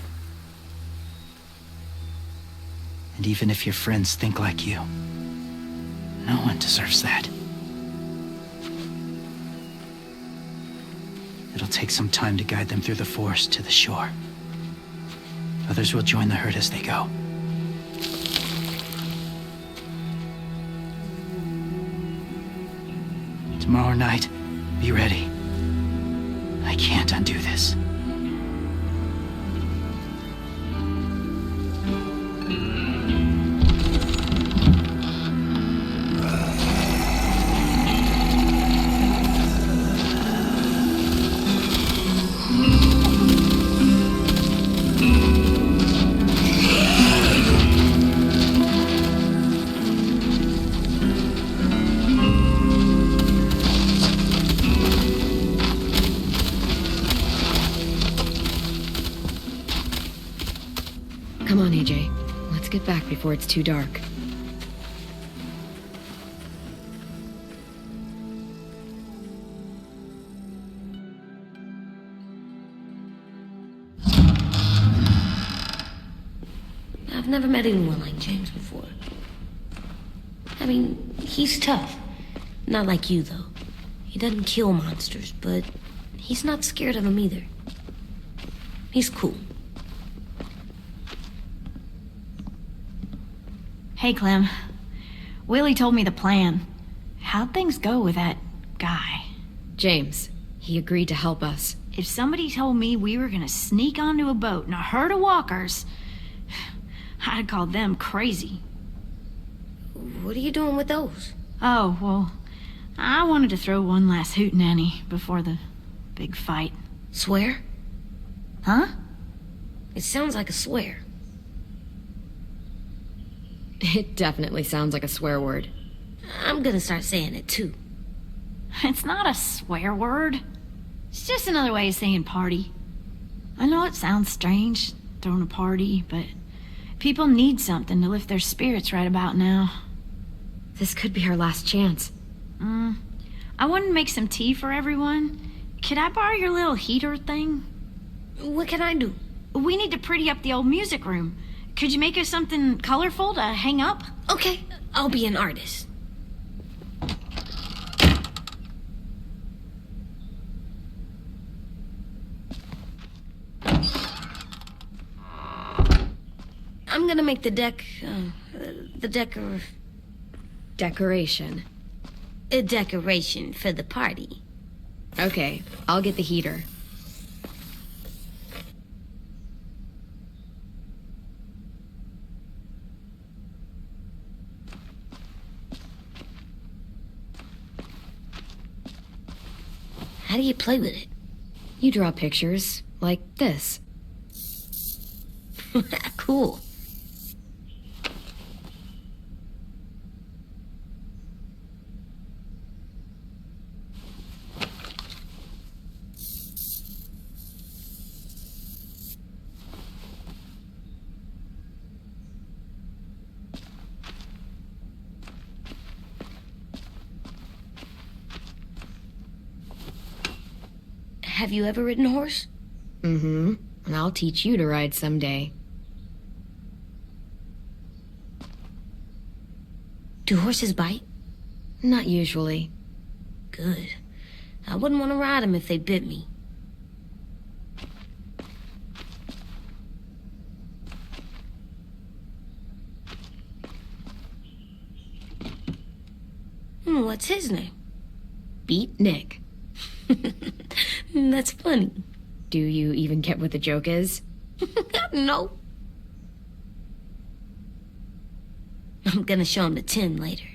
Speaker 8: And even if your friends think like you, no one deserves that. It'll take some time to guide them through the forest to the shore. Others will join the herd as they go. Tomorrow night, be ready. I can't undo this.
Speaker 5: Come on, AJ. Let's get back before it's too dark.
Speaker 4: I've never met anyone like James before. I mean, he's tough. Not like you, though. He doesn't kill monsters, but he's not scared of them either. He's cool.
Speaker 9: Hey, Clem. Willie told me the plan. How'd things go with that guy?
Speaker 1: James, he agreed to help us.
Speaker 9: If somebody told me we were gonna sneak onto a boat in a herd of walkers, I'd call them crazy.
Speaker 4: What are you doing with those?
Speaker 9: Oh, well, I wanted to throw one last hootenanny before the big fight.
Speaker 4: Swear?
Speaker 9: Huh?
Speaker 4: It sounds like a swear.
Speaker 1: It definitely sounds like a swear word.
Speaker 4: I'm gonna start saying it too.
Speaker 9: It's not a swear word. It's just another way of saying party. I know it sounds strange, throwing a party, but people need something to lift their spirits right about now.
Speaker 1: This could be our last chance.
Speaker 9: I wanted to make some tea for everyone. Could I borrow your little heater thing?
Speaker 4: What can I do?
Speaker 9: We need to pretty up the old music room. Could you make us something colorful to hang up?
Speaker 4: Okay, I'll be an artist. I'm gonna make the
Speaker 1: Decoration.
Speaker 4: a decoration for the party.
Speaker 1: Okay, I'll get the heater.
Speaker 4: How do you play with it?
Speaker 1: You draw pictures, like this.
Speaker 4: Cool. Have you ever ridden a horse?
Speaker 1: Mm-hmm. And I'll teach you to ride someday.
Speaker 4: Do horses bite?
Speaker 1: Not usually.
Speaker 4: Good. I wouldn't want to ride them if they bit me. What's his name?
Speaker 1: Beat Nick.
Speaker 4: That's funny.
Speaker 1: Do you even get what the joke is?
Speaker 4: No. I'm gonna show him the tin later.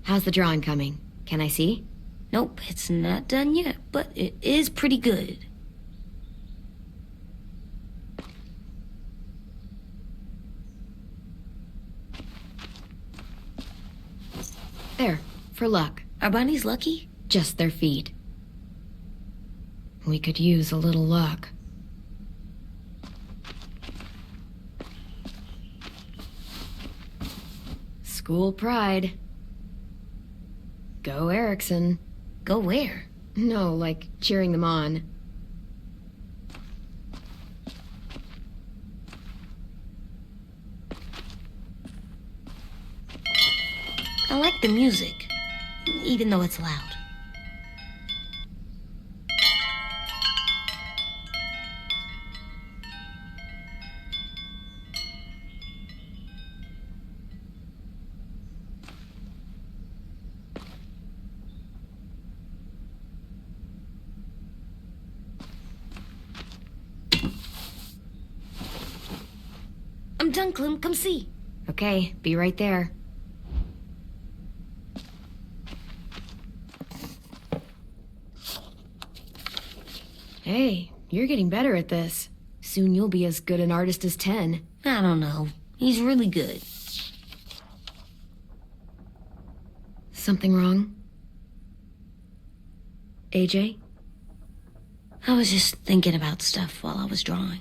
Speaker 1: How's the drawing coming? Can I see?
Speaker 4: Nope, it's not done yet, but it is pretty good.
Speaker 1: There, for luck.
Speaker 4: Are bunnies lucky?
Speaker 1: Just their feet. We could use a little luck. School pride. Go Erickson.
Speaker 4: Go where?
Speaker 1: No, like cheering them on.
Speaker 4: I like the music, even though it's loud. I'm done, Clem. Come see.
Speaker 1: Okay, be right there. Hey, you're getting better at this. Soon you'll be as good an artist as 10.
Speaker 4: I don't know. He's really good.
Speaker 1: Something wrong? AJ?
Speaker 4: I was just thinking about stuff while I was drawing.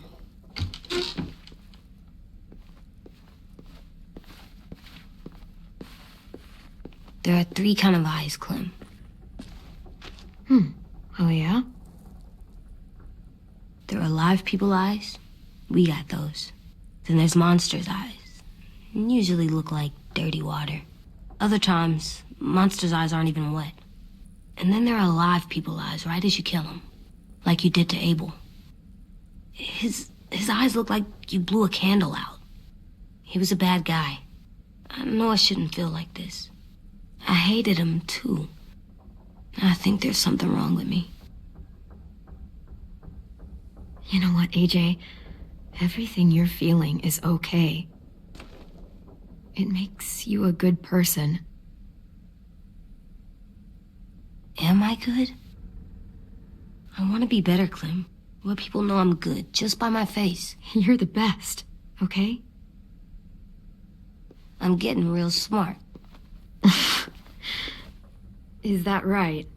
Speaker 4: There are 3 kind of eyes, Clem.
Speaker 1: Oh, yeah?
Speaker 4: There are live people eyes. We got those. Then there's monsters' eyes. Usually look like dirty water. Other times, monsters' eyes aren't even wet. And then there are alive people's eyes right as you kill them. Like you did to Abel. His eyes look like you blew a candle out. He was a bad guy. I know I shouldn't feel like this. I hated him, too. I think there's something wrong with me.
Speaker 5: You know what, AJ? Everything you're feeling is okay. It makes you a good person.
Speaker 4: Am I good? I want to be better, Clem. Let people know I'm good, just by my face.
Speaker 5: You're the best, okay?
Speaker 4: I'm getting real smart.
Speaker 5: Is that right?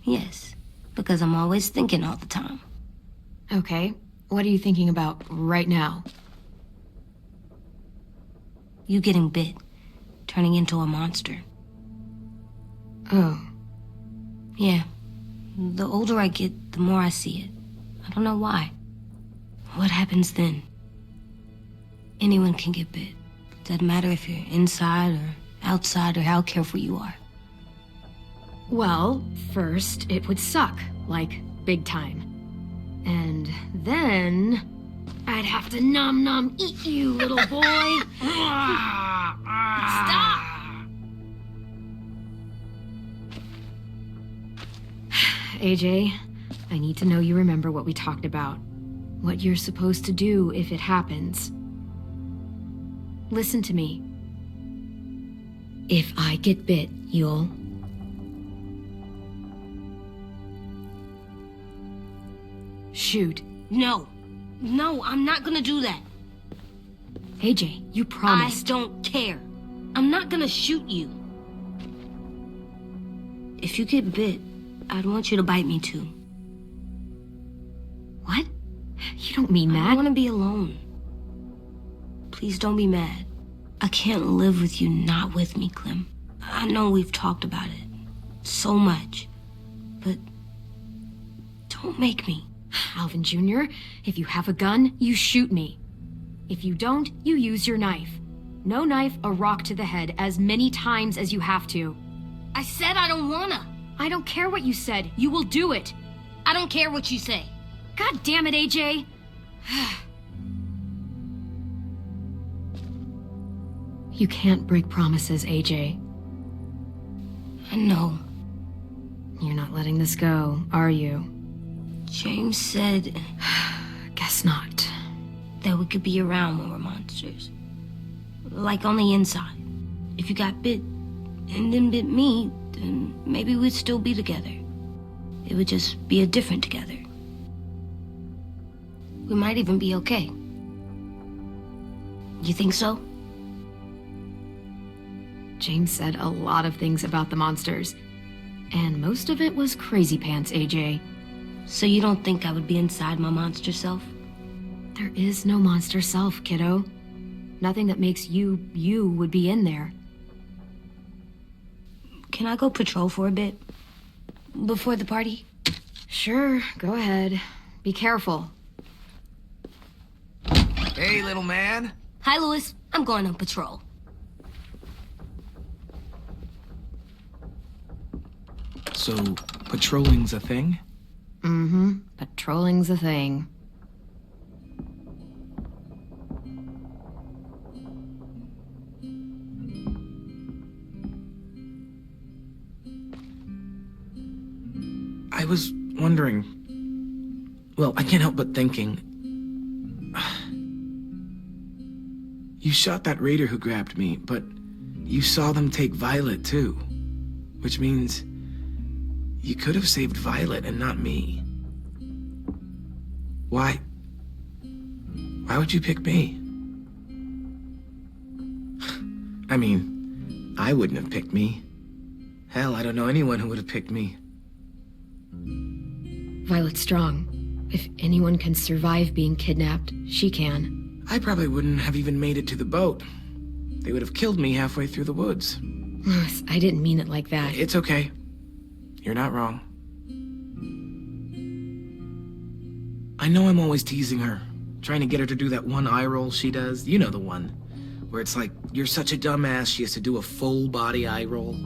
Speaker 4: Yes, because I'm always thinking all the time.
Speaker 5: Okay, what are you thinking about right now?
Speaker 4: You getting bit, turning into a monster.
Speaker 5: Oh.
Speaker 4: Yeah. The older I get, the more I see it. I don't know why. What happens then? Anyone can get bit. Doesn't matter if you're inside or outside or how careful you are.
Speaker 5: Well, first, it would suck. Like, big time. And then... I'd have to nom eat you, little boy. Stop! AJ, I need to know you remember what we talked about. What you're supposed to do if it happens. Listen to me. If I get bit, you'll... shoot.
Speaker 4: No. No, I'm not gonna do that.
Speaker 5: AJ, you promised.
Speaker 4: I don't care. I'm not gonna shoot you. If you get bit, I'd want you to bite me too.
Speaker 5: What? You don't mean that.
Speaker 4: I want to be alone. Please don't be mad. I can't live with you not with me, Clem. I know we've talked about it so much, but don't make me.
Speaker 5: Alvin Jr., if you have a gun, you shoot me. If you don't, you use your knife. No knife, a rock to the head as many times as you have to.
Speaker 4: I said I don't wanna.
Speaker 5: I don't care what you said. You will do it.
Speaker 4: I don't care what you say.
Speaker 5: God damn it, AJ. You can't break promises, AJ.
Speaker 4: I know.
Speaker 5: You're not letting this go, are you?
Speaker 4: James said...
Speaker 5: Guess not.
Speaker 4: That we could be around when we're monsters. Like on the inside. If you got bit and then bit me, then maybe we'd still be together. It would just be a different together. We might even be okay. You think so?
Speaker 5: James said a lot of things about the monsters. And most of it was crazy pants, AJ.
Speaker 4: So you don't think I would be inside my monster self?
Speaker 5: There is no monster self, kiddo. Nothing that makes you, you would be in there.
Speaker 4: Can I go patrol for a bit? Before the party?
Speaker 5: Sure, go ahead. Be careful.
Speaker 3: Hey, little man.
Speaker 4: Hi, Louis. I'm going on patrol.
Speaker 3: So, patrolling's a thing?
Speaker 5: Mm-hmm. Patrolling's a thing.
Speaker 3: I was wondering... Well, I can't help but thinking... You shot that raider who grabbed me, but you saw them take Violet, too. Which means... you could have saved Violet and not me. Why would you pick me? I mean, I wouldn't have picked me. Hell, I don't know anyone who would have picked me.
Speaker 5: Violet's strong. If anyone can survive being kidnapped, she can.
Speaker 3: I probably wouldn't have even made it to the boat. They would have killed me halfway through the woods.
Speaker 5: Louis, I didn't mean it like that.
Speaker 3: It's okay. You're not wrong. I know I'm always teasing her, trying to get her to do that one eye roll she does. You know the one. where it's like, you're such a dumbass, she has to do a full body eye roll.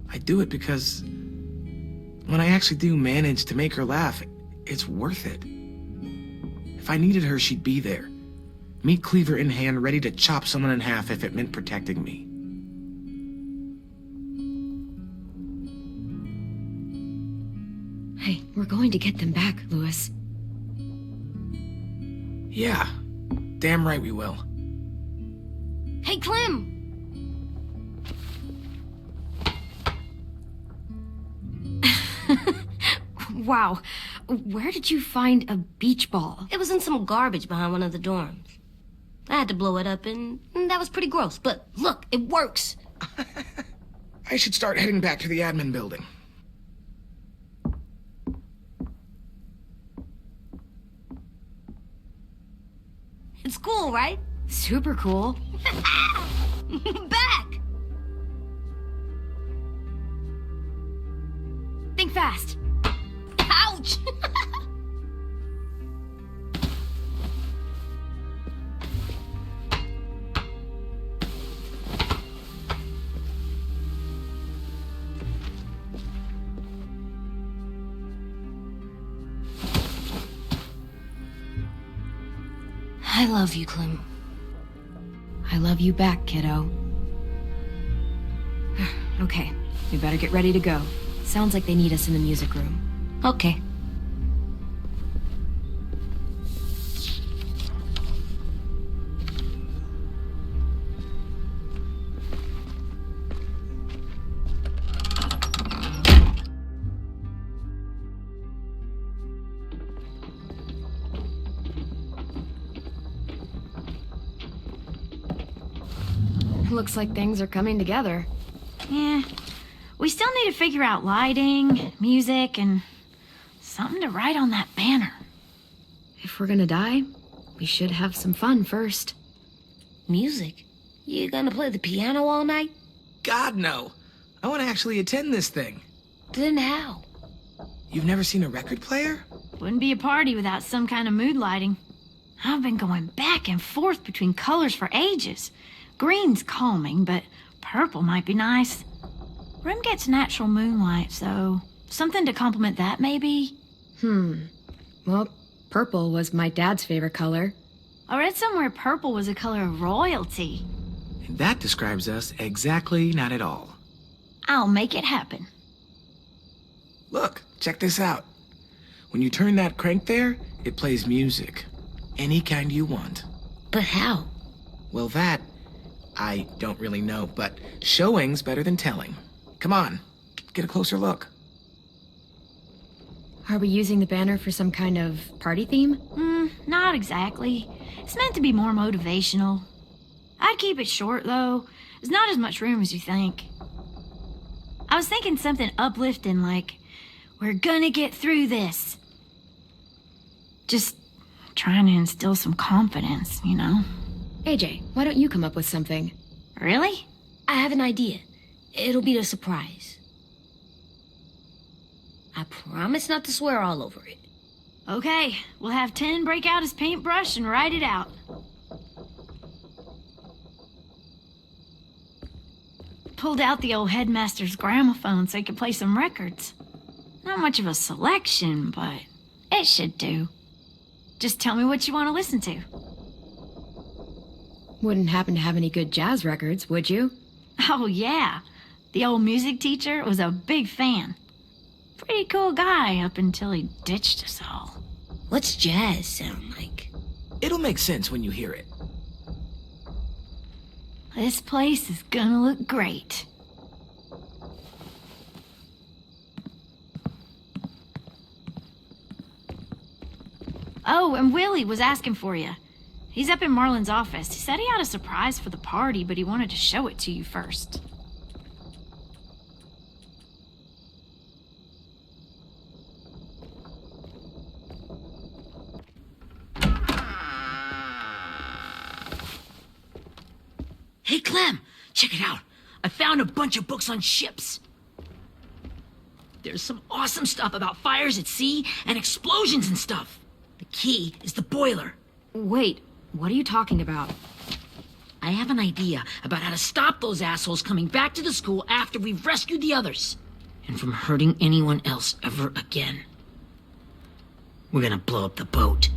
Speaker 3: I do it because when I actually do manage to make her laugh, it's worth it. If I needed her, she'd be there. Meat cleaver in hand, ready to chop someone in half if it meant protecting me.
Speaker 1: Hey, we're going to get them back, Louis.
Speaker 3: Yeah, damn right we will.
Speaker 4: Hey, Clem!
Speaker 1: Wow, where did you find a beach ball?
Speaker 4: It was in some garbage behind one of the dorms. I had to blow it up, and that was pretty gross. But look, it works.
Speaker 3: I should start heading back to the admin building.
Speaker 4: It's cool, right?
Speaker 1: Super cool.
Speaker 4: Back!
Speaker 1: Think fast.
Speaker 4: Ouch! I love you, Clem.
Speaker 1: I love you back, kiddo. Okay, we better get ready to go. Sounds like they need us in the music room.
Speaker 4: Okay.
Speaker 1: Looks like things are coming together.
Speaker 9: Yeah. We still need to figure out lighting, music, and something to write on that banner.
Speaker 1: If we're gonna die, we should have some fun first.
Speaker 4: Music? You gonna play the piano all night?
Speaker 3: God, no. I want to actually attend this thing.
Speaker 4: Then how?
Speaker 3: You've never seen a record player?
Speaker 9: Wouldn't be a party without some kind of mood lighting. I've been going back and forth between colors for ages. Green's calming, but purple might be nice. Room gets natural moonlight, so something to complement that, maybe?
Speaker 1: Well, purple was my dad's favorite color.
Speaker 9: I read somewhere purple was a color of royalty.
Speaker 3: And that describes us exactly not at all.
Speaker 9: I'll make it happen.
Speaker 3: Look, check this out. When you turn that crank there, it plays music. Any kind you want.
Speaker 4: But how?
Speaker 3: Well, that, I don't really know, but showing's better than telling. Come on, get a closer look.
Speaker 1: Are we using the banner for some kind of party theme?
Speaker 9: Not exactly. It's meant to be more motivational. I'd keep it short, though. There's not as much room as you think. I was thinking something uplifting like, we're gonna get through this. Just trying to instill some confidence, you know?
Speaker 1: AJ, why don't you come up with something?
Speaker 9: Really?
Speaker 4: I have an idea. It'll be a surprise. I promise not to swear all over it.
Speaker 9: Okay, we'll have Tin break out his paintbrush and write it out. Pulled out the old headmaster's gramophone so he could play some records. Not much of a selection, but it should do. Just tell me what you want to listen to.
Speaker 1: Wouldn't happen to have any good jazz records, would you?
Speaker 9: Oh, yeah. The old music teacher was a big fan. Pretty cool guy up until he ditched us all.
Speaker 4: What's jazz sound like?
Speaker 3: It'll make sense when you hear it.
Speaker 9: This place is gonna look great. Oh, and Willie was asking for you. He's up in Marlin's office. He said he had a surprise for the party, but he wanted to show it to you first.
Speaker 2: Hey, Clem, check it out. I found a bunch of books on ships. There's some awesome stuff about fires at sea and explosions and stuff. The key is the boiler.
Speaker 1: Wait,
Speaker 5: What are you talking about?
Speaker 2: I have an idea about how to stop those assholes coming back to the school after we've rescued the others. And from hurting anyone else ever again. We're gonna blow up the boat.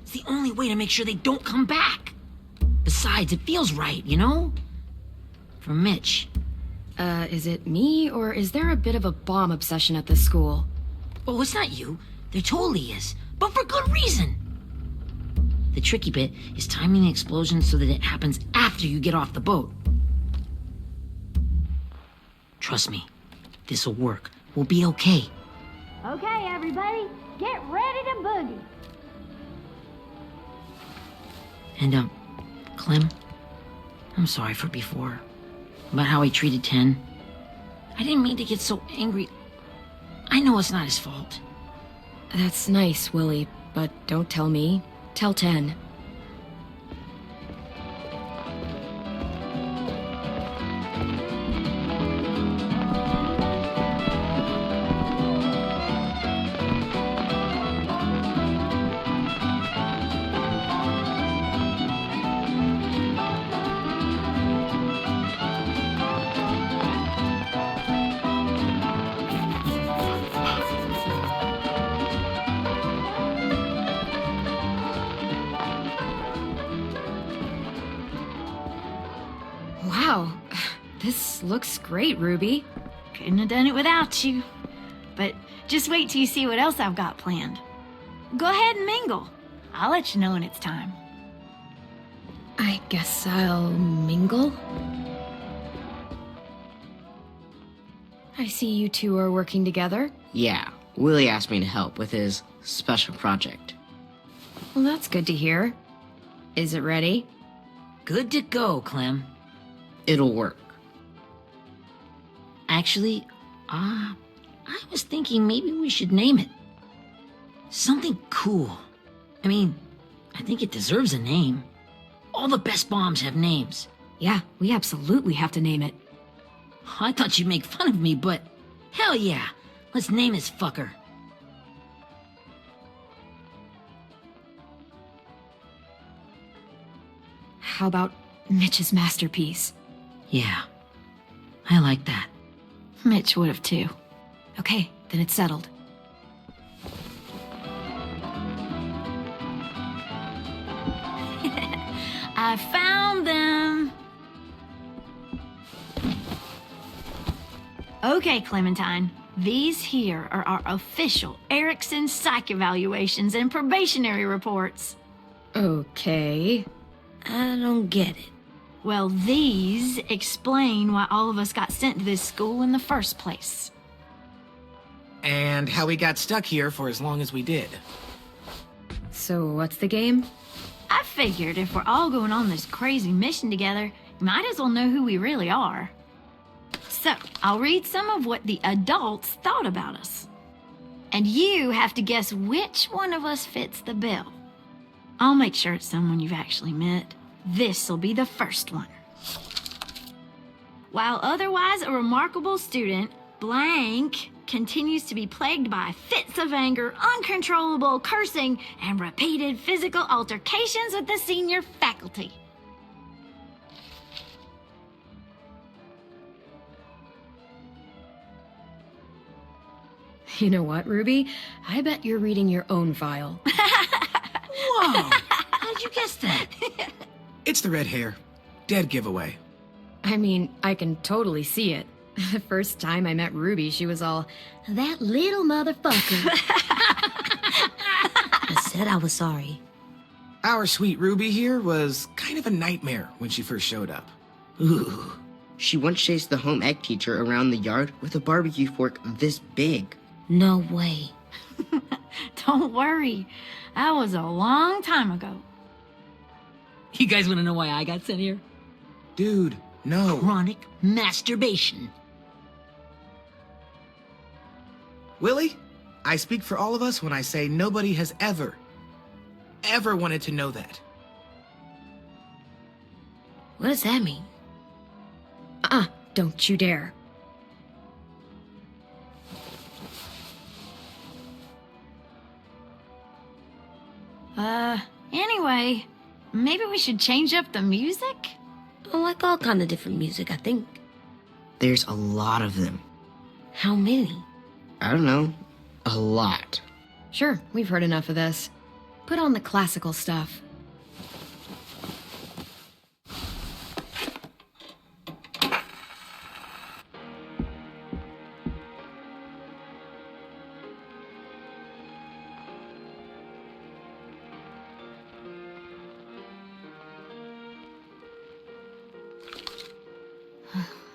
Speaker 2: It's the only way to make sure they don't come back. Besides, it feels right, you know? For Mitch.
Speaker 1: Is it me, or is there a bit of a bomb obsession at this school?
Speaker 2: Oh, it's not you. There totally is. But for good reason. The tricky bit is timing the explosion so that it happens after you get off the boat. Trust me, this'll work. We'll be okay.
Speaker 9: Okay, everybody, get ready to boogie.
Speaker 2: And, Clem, I'm sorry for before. About how he treated Ten. I didn't mean to get so angry. I know it's not his fault.
Speaker 1: That's nice, Willie, but don't tell me. Tell 10. Wow, this looks great, Ruby.
Speaker 9: Couldn't have done it without you. But just wait till you see what else I've got planned. Go ahead and mingle. I'll let you know when it's time.
Speaker 1: I guess I'll mingle. I see you two are working together.
Speaker 10: Yeah, Willie asked me to help with his special project.
Speaker 1: Well, that's good to hear. Is it ready?
Speaker 2: Good to go, Clem.
Speaker 10: It'll work.
Speaker 2: Actually, I was thinking maybe we should name it. Something cool. I mean, I think it deserves a name. All the best bombs have names.
Speaker 1: Yeah, we absolutely have to name it.
Speaker 2: I thought you'd make fun of me, but hell yeah. Let's name this fucker.
Speaker 1: How about Mitch's masterpiece?
Speaker 2: Yeah, I like that.
Speaker 9: Mitch would have too.
Speaker 1: Okay, then it's settled.
Speaker 9: I found them. Okay, Clementine. These here are our official Erickson psych evaluations and probationary reports.
Speaker 1: Okay.
Speaker 4: I don't get it.
Speaker 9: Well, these explain why all of us got sent to this school in the first place.
Speaker 3: And how we got stuck here for as long as we did.
Speaker 1: So what's the game?
Speaker 9: I figured if we're all going on this crazy mission together, you might as well know who we really are. So, I'll read some of what the adults thought about us. And you have to guess which one of us fits the bill. I'll make sure it's someone you've actually met. This'll be the first one. While otherwise a remarkable student, blank continues to be plagued by fits of anger, uncontrollable cursing, and repeated physical altercations with the senior faculty.
Speaker 1: You know what, Ruby? I bet you're reading your own file.
Speaker 2: Whoa! How'd you guess that?
Speaker 3: It's the red hair. Dead giveaway.
Speaker 1: I mean, I can totally see it. The first time I met Ruby, she was all, "That little motherfucker."
Speaker 4: I said I was sorry.
Speaker 3: Our sweet Ruby here was kind of a nightmare when she first showed up.
Speaker 10: Ooh. She once chased the home ec teacher around the yard with a barbecue fork this big.
Speaker 4: No way.
Speaker 9: Don't worry. That was a long time ago.
Speaker 2: You guys want to know why I got sent here?
Speaker 3: Dude, no.
Speaker 2: Chronic masturbation.
Speaker 3: Willie, I speak for all of us when I say nobody has ever wanted to know that.
Speaker 4: What does that mean?
Speaker 1: Don't you dare.
Speaker 9: Anyway, Maybe we should change up the music?
Speaker 4: I like all kind of different music, I think.
Speaker 10: There's a lot of them.
Speaker 4: How many?
Speaker 10: I don't know. A lot.
Speaker 1: Sure, we've heard enough of this. Put on the classical stuff.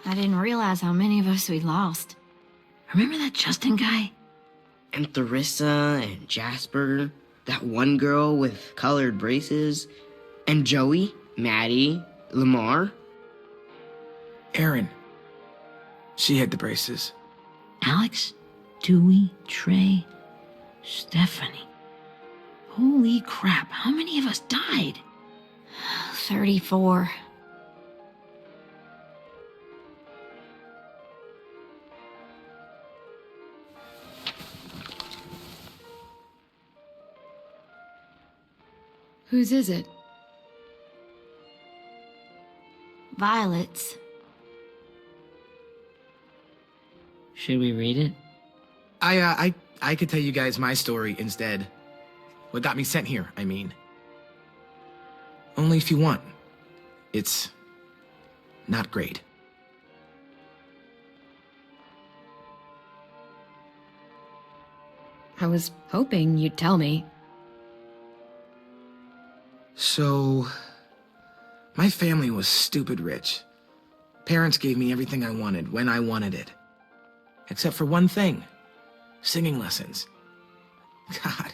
Speaker 9: I didn't realize how many of us we lost. Remember that Justin guy?
Speaker 10: And Theresa and Jasper, that one girl with colored braces, and Joey, Maddie, Lamar.
Speaker 3: Erin. She had the braces.
Speaker 2: Alex, Dewey, Trey, Stephanie. Holy crap, how many of us died?
Speaker 9: 34.
Speaker 1: Whose is it?
Speaker 9: Violet's.
Speaker 2: Should we read it?
Speaker 3: I could tell you guys my story instead. What got me sent here, I mean. Only if you want. It's not great.
Speaker 1: I was hoping you'd tell me.
Speaker 3: So, my family was stupid rich. Parents gave me everything I wanted when I wanted it. Except for one thing. Singing lessons. God,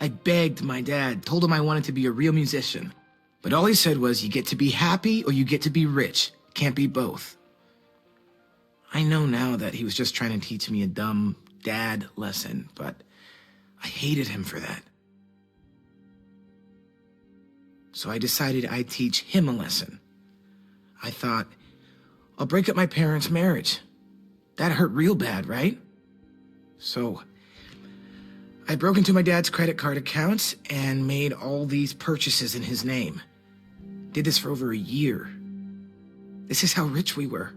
Speaker 3: I begged my dad, told him I wanted to be a real musician. But all he said was, you get to be happy or you get to be rich. Can't be both. I know now that he was just trying to teach me a dumb dad lesson, but I hated him for that. So I decided I'd teach him a lesson. I thought, I'll break up my parents' marriage. That hurt real bad, right? So I broke into my dad's credit card accounts and made all these purchases in his name. Did this for over a year. This is how rich we were.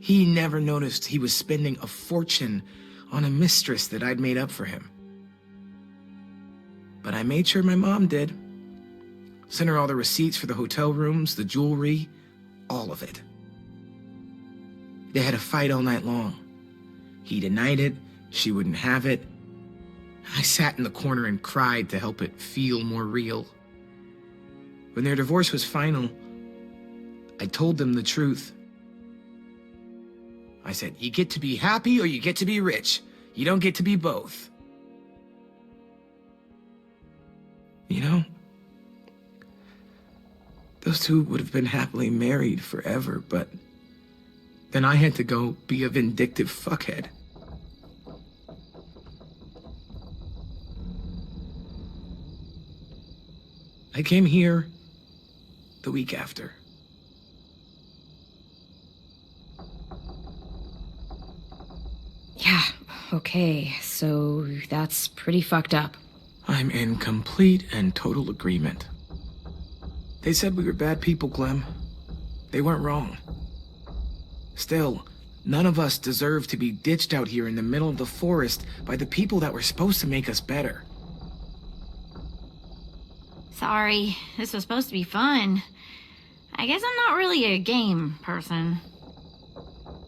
Speaker 3: He never noticed he was spending a fortune on a mistress that I'd made up for him. But I made sure my mom did. Sent her all the receipts for the hotel rooms, the jewelry, all of it. They had a fight all night long. He denied it, she wouldn't have it. I sat in the corner and cried to help it feel more real. When their divorce was final, I told them the truth. I said, you get to be happy or you get to be rich. You don't get to be both. You know, those two would have been happily married forever, but then I had to go be a vindictive fuckhead. I came here the week after.
Speaker 1: Yeah, okay, so that's pretty fucked up.
Speaker 3: I'm in complete and total agreement. They said we were bad people, Clem. They weren't wrong. Still, none of us deserve to be ditched out here in the middle of the forest by the people that were supposed to make us better.
Speaker 9: Sorry, this was supposed to be fun. I guess I'm not really a game person.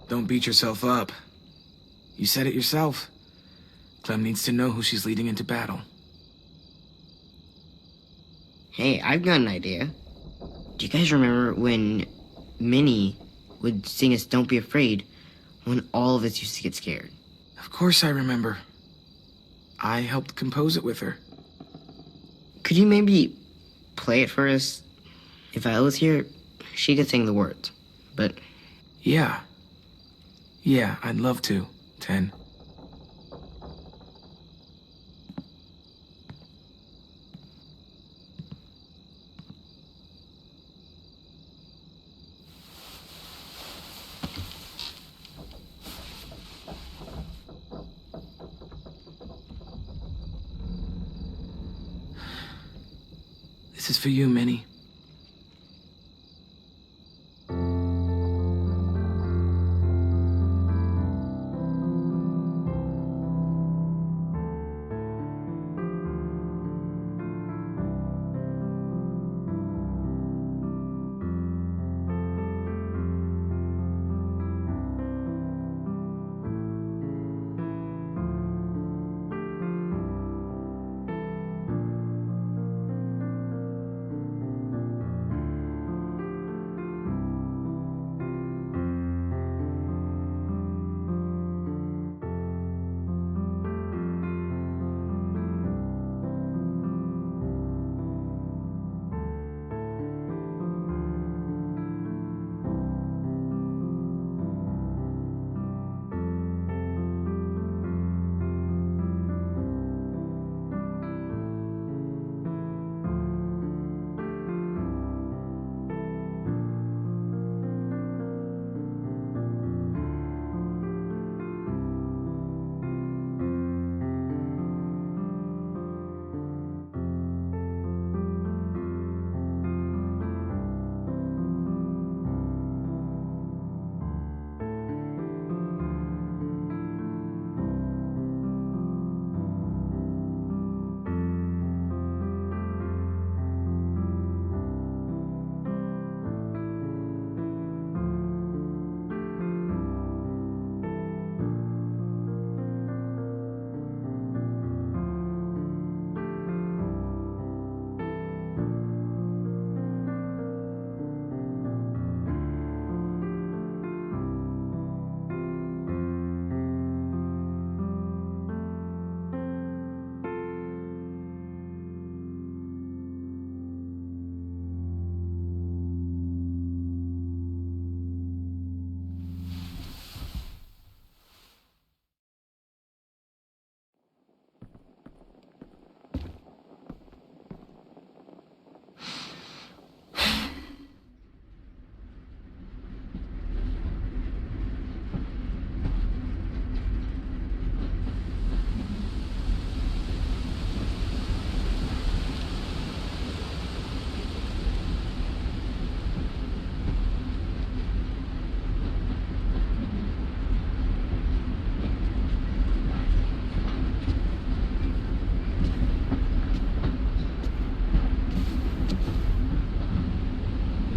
Speaker 3: Don't beat yourself up. You said it yourself. Clem needs to know who she's leading into battle.
Speaker 10: Hey, I've got an idea. Do you guys remember when Minnie would sing us Don't Be Afraid when all of us used to get scared?
Speaker 3: Of course I remember. I helped compose it with her.
Speaker 10: Could you maybe play it for us? If Viola was here, she could sing the words, but...
Speaker 3: Yeah, I'd love to, Ten. This is for you, Minnie.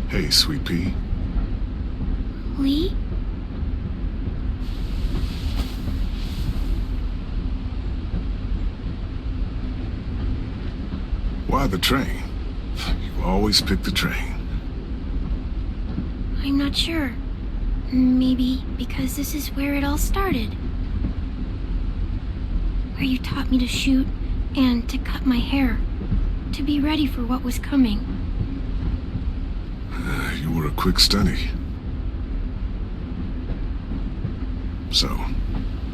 Speaker 11: Hey, Sweet Pea.
Speaker 4: Lee?
Speaker 11: Why the train? You always pick the train.
Speaker 4: I'm not sure. Maybe because this is where it all started. Where you taught me to shoot and to cut my hair. To be ready for what was coming.
Speaker 11: You were a quick study. So,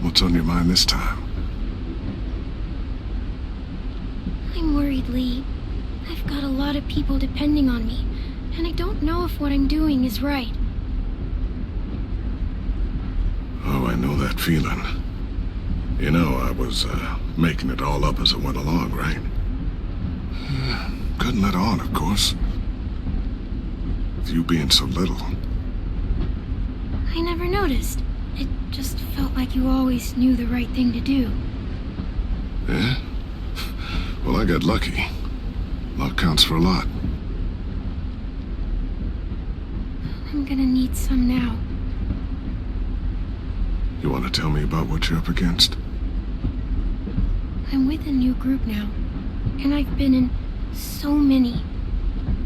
Speaker 11: what's on your mind this time?
Speaker 4: I'm worried, Lee. I've got a lot of people depending on me, and I don't know if what I'm doing is right.
Speaker 11: Oh, I know that feeling. You know, I was making it all up as I went along, right? Couldn't let on, of course. With you being so little.
Speaker 4: I never noticed. It just felt like you always knew the right thing to do.
Speaker 11: Yeah? Well, I got lucky. Luck counts for a lot.
Speaker 4: I'm gonna need some now.
Speaker 11: You want to tell me about what you're up against?
Speaker 4: I'm with a new group now, and I've been in so many,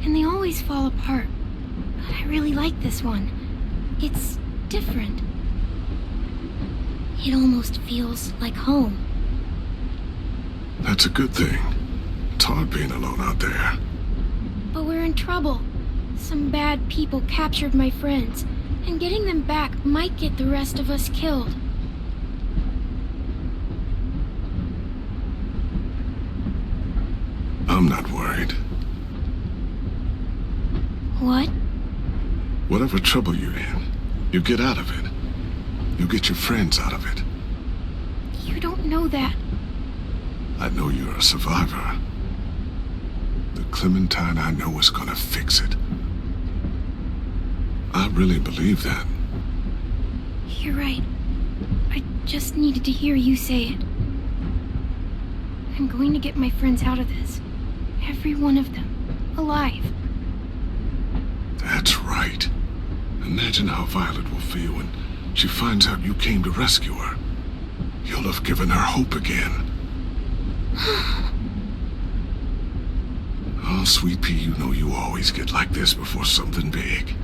Speaker 4: and they always fall apart. But I really like this one. It's different. It almost feels like home.
Speaker 11: That's a good thing. It's hard being alone out there.
Speaker 4: But we're in trouble. Some bad people captured my friends, and getting them back might get the rest of us killed.
Speaker 11: I'm not worried.
Speaker 4: What?
Speaker 11: Whatever trouble you're in, you get out of it. You get your friends out of it.
Speaker 4: You don't know that.
Speaker 11: I know you're a survivor. The Clementine I know is gonna fix it. I really believe that.
Speaker 5: You're right. I just needed to hear you say it. I'm going to get my friends out of this. Every one of them. Alive.
Speaker 11: That's right. Imagine how Violet will feel when she finds out you came to rescue her. You'll have given her hope again. Oh, Sweet Pea, you know you always get like this before something big.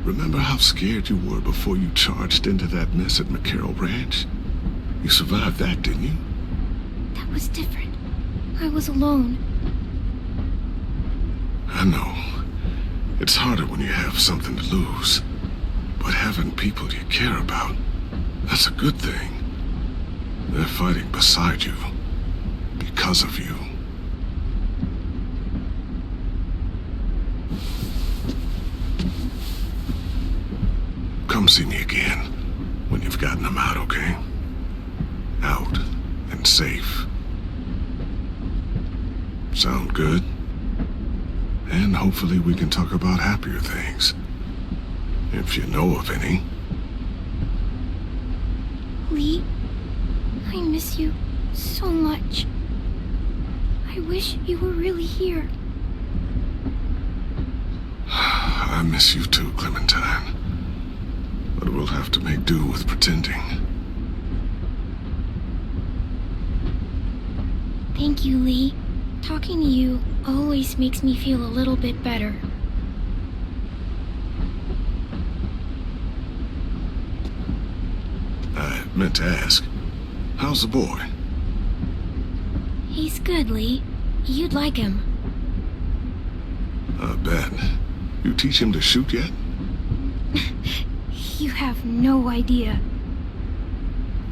Speaker 11: Remember how scared you were before you charged into that mess at McCarroll Ranch? You survived that, didn't you?
Speaker 5: That was different. I was alone.
Speaker 11: I know. It's harder when you have something to lose. But having people you care about, that's a good thing. They're fighting beside you. Because of you. Come see me again when you've gotten them out, okay? Out and safe. Sound good? And hopefully we can talk about happier things. If you know of any.
Speaker 5: Lee, I miss you so much. I wish you were really here.
Speaker 11: I miss you too, Clementine. But we'll have to make do with pretending.
Speaker 5: Thank you, Lee. Talking to you always makes me feel a little bit better.
Speaker 11: I meant to ask, how's the boy?
Speaker 5: He's good, Lee. You'd like him.
Speaker 11: I bet. You teach him to shoot yet?
Speaker 5: You have no idea.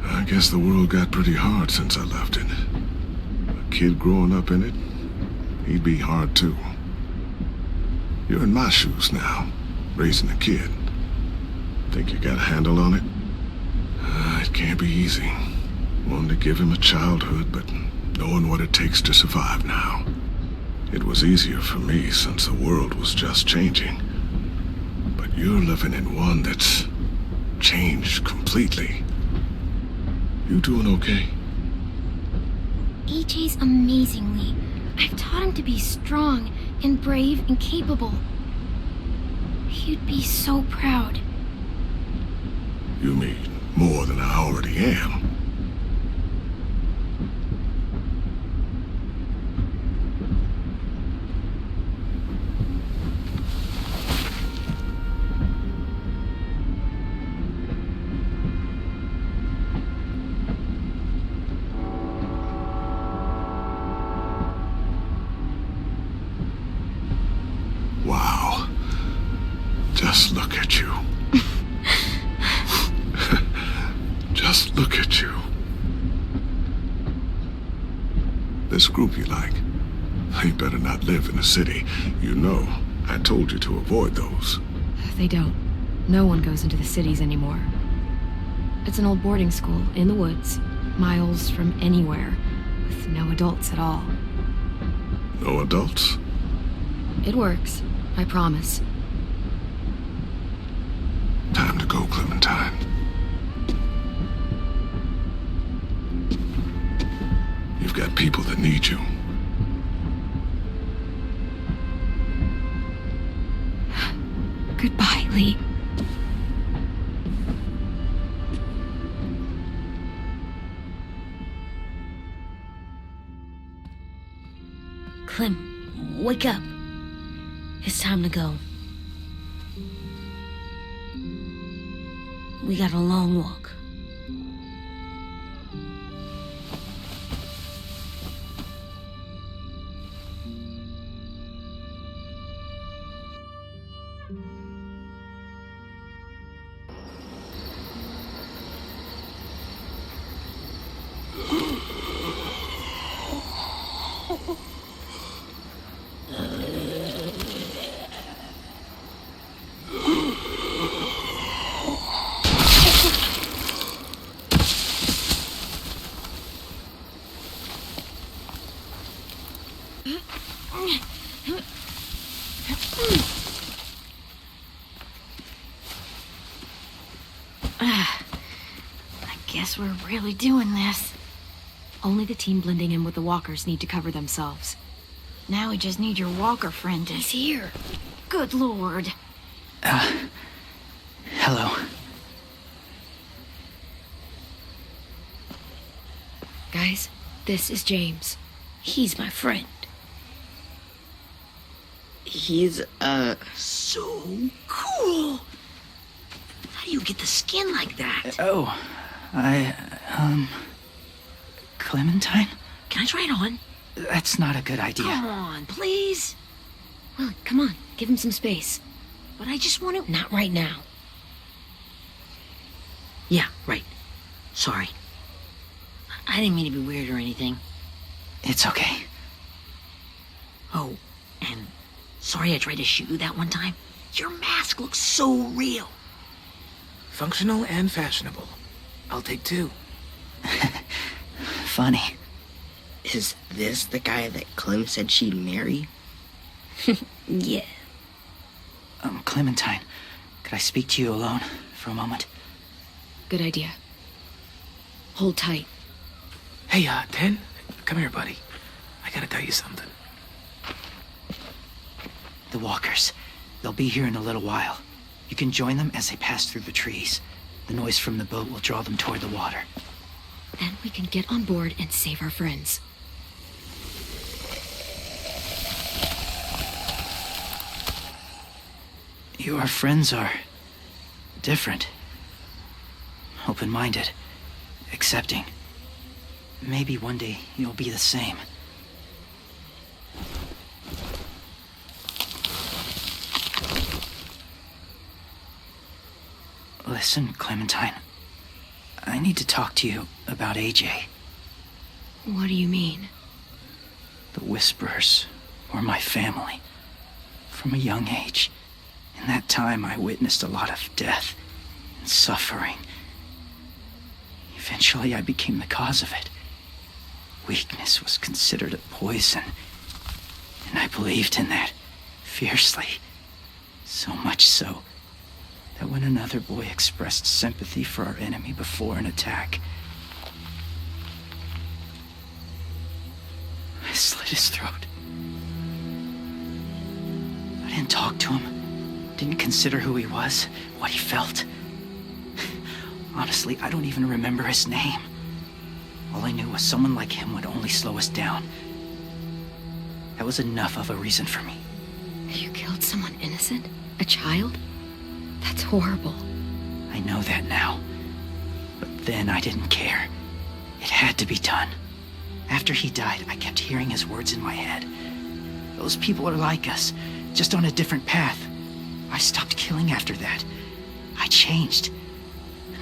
Speaker 11: I guess the world got pretty hard since I left it. A kid growing up in it, he'd be hard too. You're in my shoes now, raising a kid. Think you got a handle on it? It can't be easy. Wanting to give him a childhood, but knowing what it takes to survive now. It was easier for me since the world was just changing. But you're living in one that's changed completely. You doing okay?
Speaker 5: AJ's amazing, Lee. I've taught him to be strong and brave and capable. He'd be so proud.
Speaker 11: You mean more than I already am? Wow. Just look at you. Just look at you. This group you like, they better not live in the city. You know, I told you to avoid those.
Speaker 1: They don't. No one goes into the cities anymore. It's an old boarding school in the woods, miles from anywhere, with no adults at all.
Speaker 11: No adults?
Speaker 1: It works, I promise.
Speaker 11: Time to go, Clementine. You've got people that need you.
Speaker 1: Goodbye, Lee.
Speaker 4: Clem, wake up. It's time to go. We got a long walk.
Speaker 9: Guess we're really doing this.
Speaker 5: Only the team blending in with the walkers need to cover themselves.
Speaker 9: Now we just need your walker friend to...
Speaker 5: He's here.
Speaker 9: Good lord.
Speaker 8: Hello.
Speaker 1: Guys, this is James.
Speaker 4: He's my friend.
Speaker 10: He's,
Speaker 2: So cool. How do you get the skin like that?
Speaker 8: Clementine?
Speaker 2: Can I try it on?
Speaker 8: That's not a good idea.
Speaker 2: Come on, please.
Speaker 1: Well, come on, give him some space.
Speaker 2: But I just want to...
Speaker 1: Not right now.
Speaker 2: Yeah, right. Sorry. I didn't mean to be weird or anything.
Speaker 8: It's okay.
Speaker 2: Oh, and sorry I tried to shoot you that one time. Your mask looks so real.
Speaker 3: Functional and fashionable. I'll take 2.
Speaker 8: Funny.
Speaker 10: is this the guy that Clem said she'd marry?
Speaker 4: Yeah.
Speaker 8: Clementine, could I speak to you alone for a moment?
Speaker 1: Good idea. Hold tight.
Speaker 3: Hey, Ten, come here, buddy. I gotta tell you something.
Speaker 8: The walkers. They'll be here in a little while. You can join them as they pass through the trees. The noise from the boat will draw them toward the water.
Speaker 1: Then we can get on board and save our friends.
Speaker 8: Your friends are different. Open-minded. Accepting. Maybe one day you'll be the same. Listen, Clementine. I need to talk to you about AJ.
Speaker 1: What do you mean?
Speaker 8: The Whisperers were my family. From a young age. In that time, I witnessed a lot of death and suffering. Eventually, I became the cause of it. Weakness was considered a poison. And I believed in that fiercely. So much so that when another boy expressed sympathy for our enemy before an attack, I slit his throat. I didn't talk to him, didn't consider who he was, what he felt. Honestly, I don't even remember his name. All I knew was someone like him would only slow us down. That was enough of a reason for me.
Speaker 1: You killed someone innocent? A child? That's horrible.
Speaker 8: I know that now. But then I didn't care. It had to be done. After he died, I kept hearing his words in my head. Those people are like us, just on a different path. I stopped killing after that. I changed.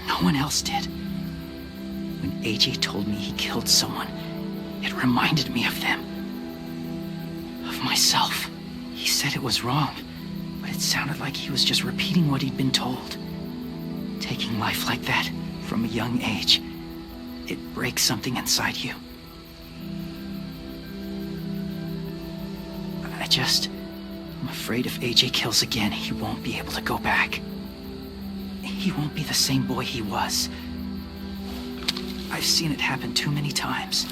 Speaker 8: No one else did. When AJ told me he killed someone, it reminded me of them. Of myself. He said it was wrong, but it sounded like he was just repeating what he'd been told. Taking life like that from a young age, it breaks something inside you. I'm afraid if AJ kills again, he won't be able to go back. He won't be the same boy he was. I've seen it happen too many times.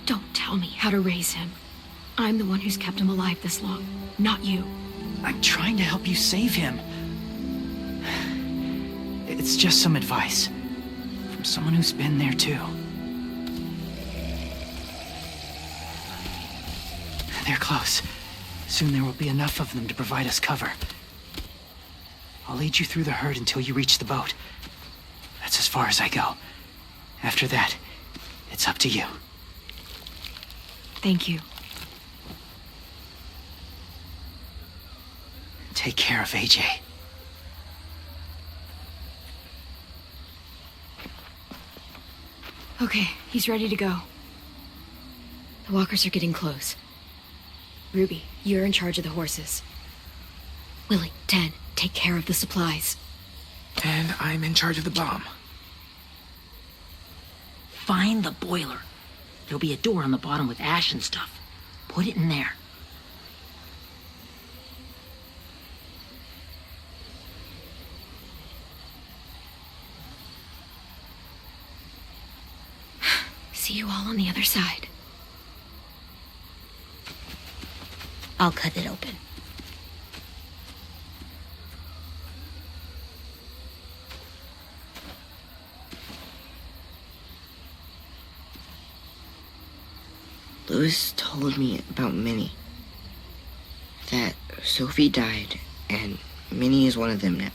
Speaker 1: Don't tell me how to raise him. I'm the one who's kept him alive this long, not you.
Speaker 8: I'm trying to help you save him. It's just some advice from someone who's been there too. They're close. Soon there will be enough of them to provide us cover. I'll lead you through the herd until you reach the boat. That's as far as I go. After that, it's up to you.
Speaker 1: Thank you.
Speaker 8: Take care of AJ.
Speaker 1: Okay, he's ready to go. The walkers are getting close. Ruby, you're in charge of the horses. Willie, Ted, take care of the supplies.
Speaker 3: And I'm in charge of the bomb.
Speaker 2: Find the boiler. There'll be a door on the bottom with ash and stuff. Put it in there.
Speaker 1: see you all on the other side.
Speaker 4: I'll cut it open.
Speaker 10: Lewis told me about Minnie. That Sophie died, and Minnie is one of them now.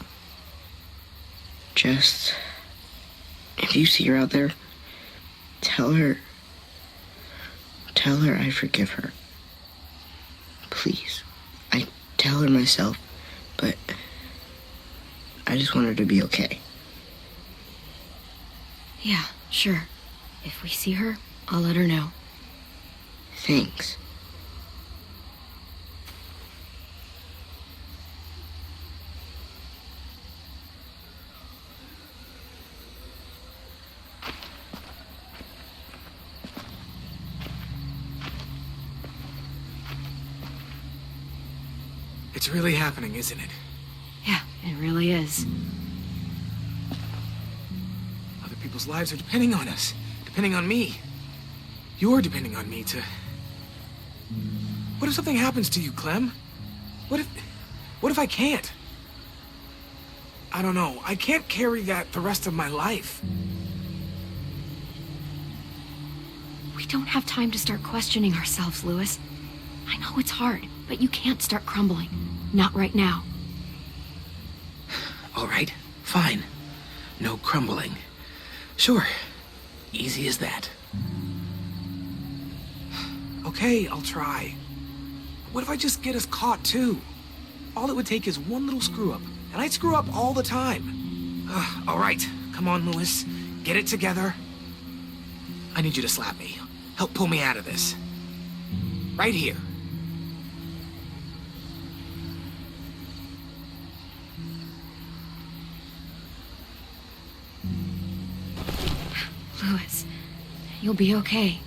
Speaker 10: Just, if you see her out there, tell her I forgive her. Please. I tell her myself, but I just want her to be okay.
Speaker 1: Yeah, sure. If we see her, I'll let her know.
Speaker 10: Thanks.
Speaker 3: It's really happening, isn't it?
Speaker 1: Yeah, it really is.
Speaker 3: Other people's lives are depending on us. Depending on me. You're depending on me to... What if something happens to you, Clem? What if I can't? I don't know. I can't carry that the rest of my life.
Speaker 1: We don't have time to start questioning ourselves, Lewis. I know it's hard, but you can't start crumbling. Not right now.
Speaker 3: All right, fine. No crumbling. Sure. Easy as that. Okay, I'll try. What if I just get us caught, too? All it would take is one little screw-up, and I'd screw up all the time. All right, come on, Lewis. Get it together. I need you to slap me. Help pull me out of this. Right here.
Speaker 1: Lewis, you'll be okay.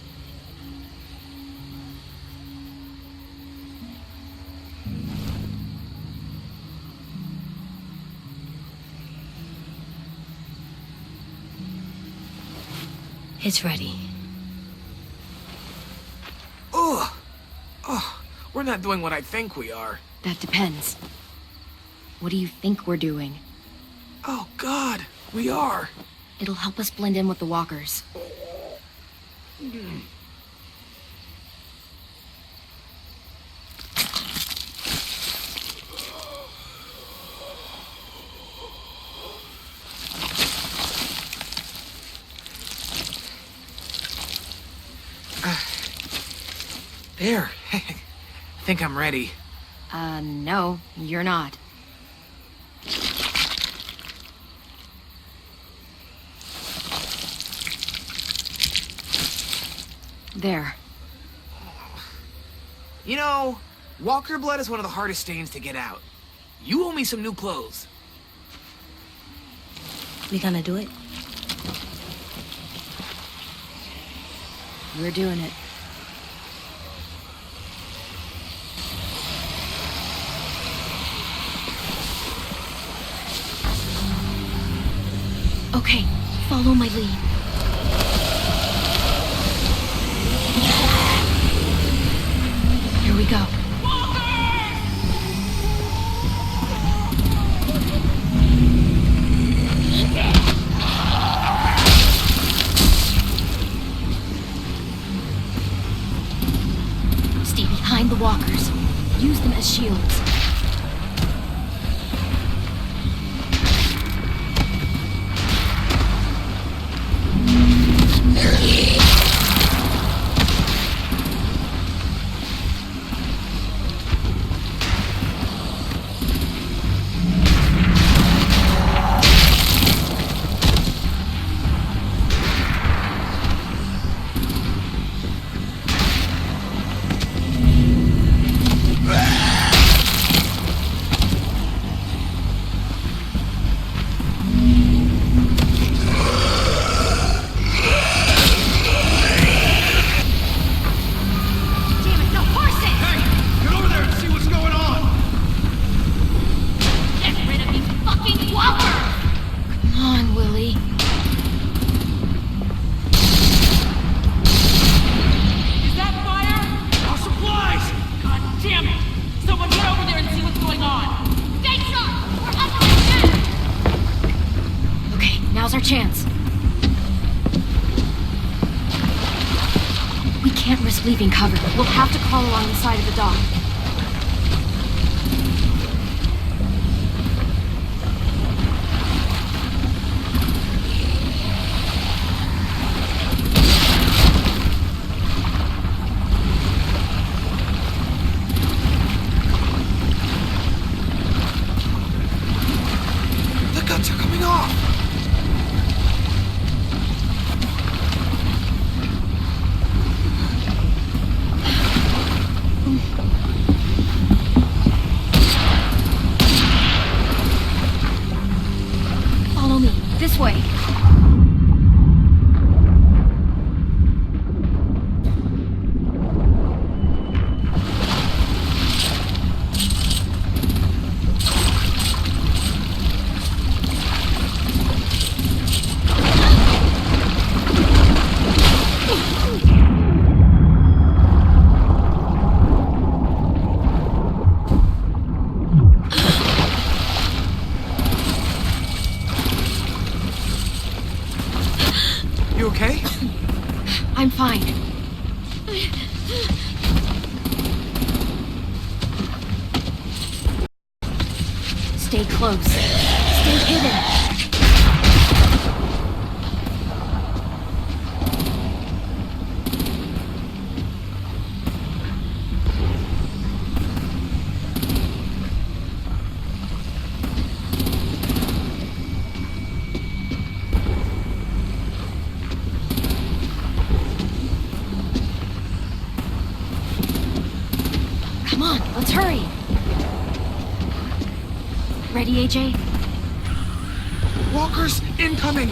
Speaker 4: It's ready.
Speaker 3: Ugh! Oh, we're not doing what I think we are.
Speaker 1: That depends. What do you think we're doing?
Speaker 3: Oh, God, we are.
Speaker 1: It'll help us blend in with the walkers.
Speaker 3: There. I think I'm ready.
Speaker 1: No, you're not. There.
Speaker 3: You know, walker blood is one of the hardest stains to get out. You owe me some new clothes.
Speaker 4: We gonna do it?
Speaker 1: We're doing it. Okay, follow my lead. Here we go. Stay behind the walkers. Use them as shields.
Speaker 5: Now's our chance. We can't risk leaving cover. We'll have to crawl along the side of the dock.
Speaker 3: The guns are coming off!
Speaker 5: Follow me. This way.
Speaker 3: You okay?
Speaker 5: I'm fine. Stay close. Stay hidden. Come on, let's hurry. Ready, AJ?
Speaker 3: Walkers incoming!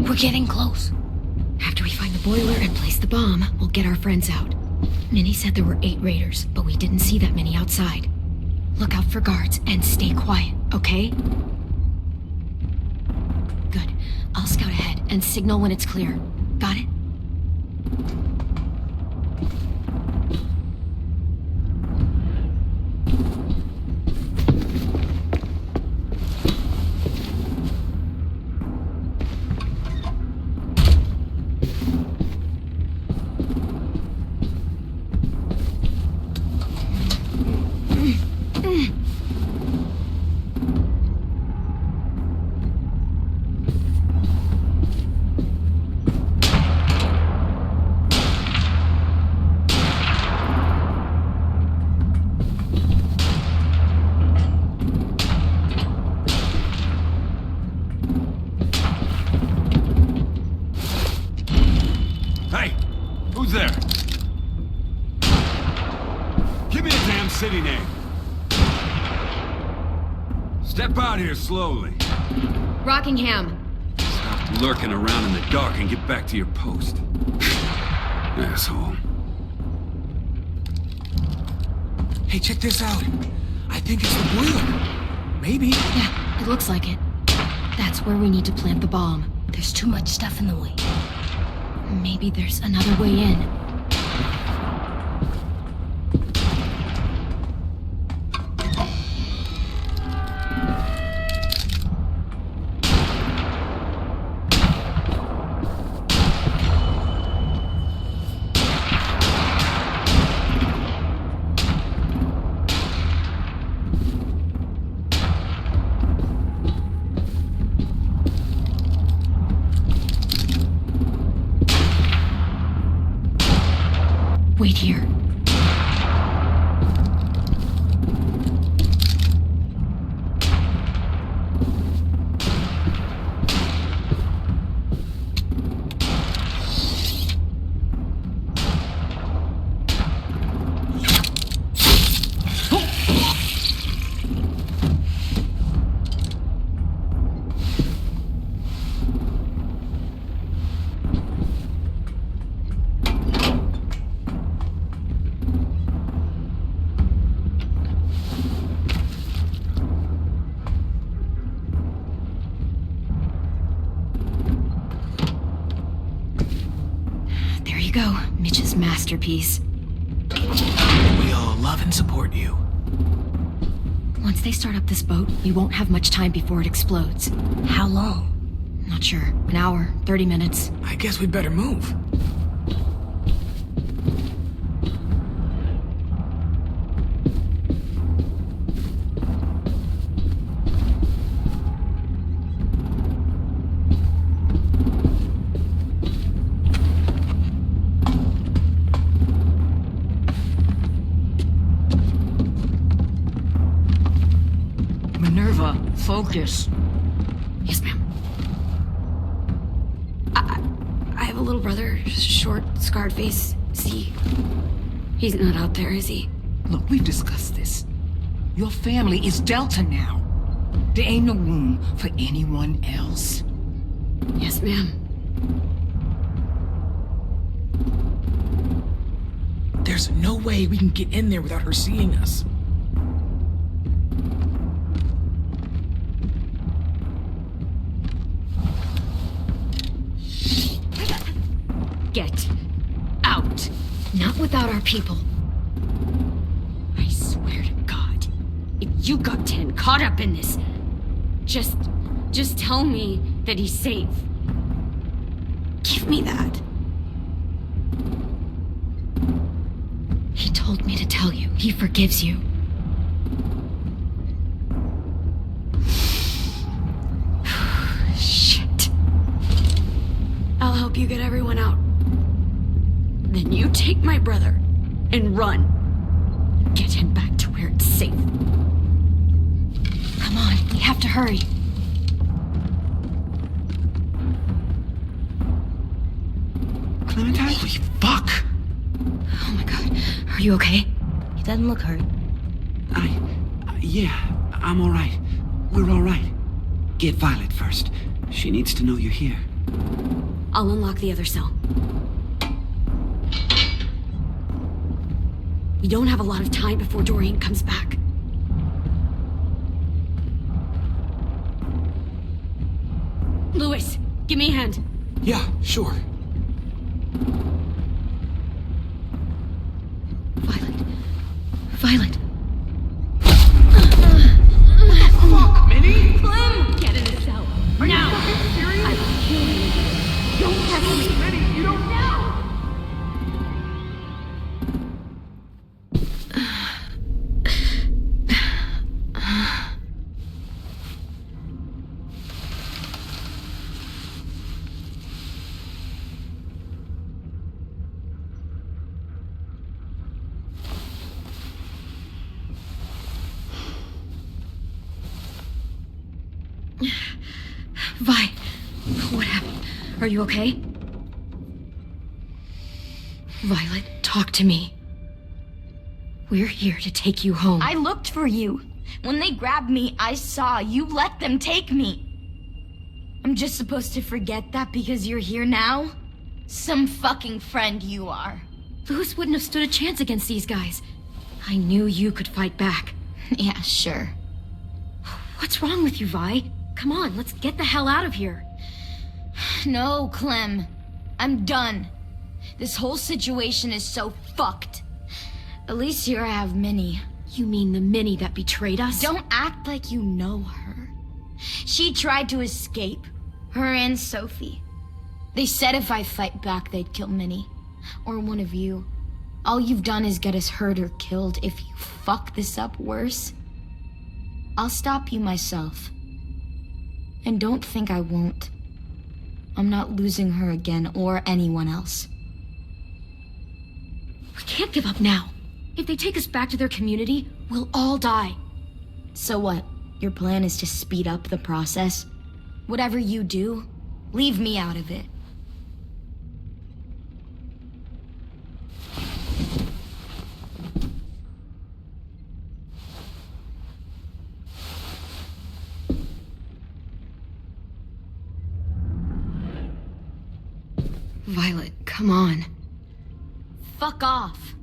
Speaker 5: We're getting close. After we find the boiler and place the bomb, we'll get our friends out. Minnie said there were 8 raiders, but we didn't see that many outside. Look out for guards and stay quiet, okay? Good. I'll scout ahead and signal when it's clear. Got it?
Speaker 12: Hey, who's there? Give me a damn city name. Step out here slowly.
Speaker 5: Rockingham.
Speaker 12: Stop lurking around in the dark and get back to your post. Asshole.
Speaker 3: Hey, check this out. I think it's the boiler. Maybe.
Speaker 5: Yeah, it looks like it. That's where we need to plant the bomb.
Speaker 4: There's too much stuff in the way.
Speaker 5: Maybe there's another way in. Wait here. masterpiece.
Speaker 3: We all love and support you.
Speaker 5: Once they start up this boat, we won't have much time before it explodes.
Speaker 4: How long?
Speaker 5: Not sure. An hour, 30 minutes.
Speaker 3: I guess we'd better move.
Speaker 2: Minerva, focus.
Speaker 5: Yes, ma'am. I have a little brother, short, scarred face. He's not out there, is he?
Speaker 2: Look, we've discussed this. Your family is Delta now. There ain't no room for anyone else.
Speaker 5: Yes, ma'am.
Speaker 3: There's no way we can get in there without her seeing us.
Speaker 5: Get out. Not without our people. I swear to God, if you got 10 caught up in this, just tell me that he's safe. Give me that. He told me to tell you. He forgives you. Shit. I'll help you get everyone out. Then you take my brother and run. Get him back to where it's safe. Come on, we have to hurry.
Speaker 3: Clementine? Holy fuck!
Speaker 5: Oh my God, are you okay?
Speaker 4: He doesn't look hurt.
Speaker 13: Yeah, I'm all right. We're all right. Get Violet first. She needs to know you're here.
Speaker 5: I'll unlock the other cell. We don't have a lot of time before Dorian comes back. Lewis, give me a hand.
Speaker 3: Yeah, sure.
Speaker 5: Violet.
Speaker 3: Fuck, Minnie!
Speaker 5: Clem! Get in the cell.
Speaker 3: Are
Speaker 5: now!
Speaker 3: you fucking serious?
Speaker 5: I will kill you. Don't touch me.
Speaker 3: Minnie, you don't know!
Speaker 5: Vi, what happened? Are you okay? Violet, talk to me. We're here to take you home.
Speaker 14: I looked for you. When they grabbed me, I saw you let them take me. I'm just supposed to forget that because you're here now? Some fucking friend you are.
Speaker 5: Lewis wouldn't have stood a chance against these guys. I knew you could fight back.
Speaker 14: Yeah, sure.
Speaker 5: What's wrong with you, Vi? Come on, let's get the hell out of here.
Speaker 14: No, Clem. I'm done. This whole situation is so fucked. At least here I have Minnie.
Speaker 5: You mean the Minnie that betrayed us?
Speaker 14: Don't act like you know her. She tried to escape. Her and Sophie. They said if I fight back, they'd kill Minnie. Or one of you. All you've done is get us hurt or killed. If you fuck this up worse, I'll stop you myself. And don't think I won't. I'm not losing her again or anyone else.
Speaker 5: We can't give up now. If they take us back to their community, we'll all die.
Speaker 14: So what? Your plan is to speed up the process? Whatever you do, leave me out of it.
Speaker 5: Violet, come on.
Speaker 14: Fuck off.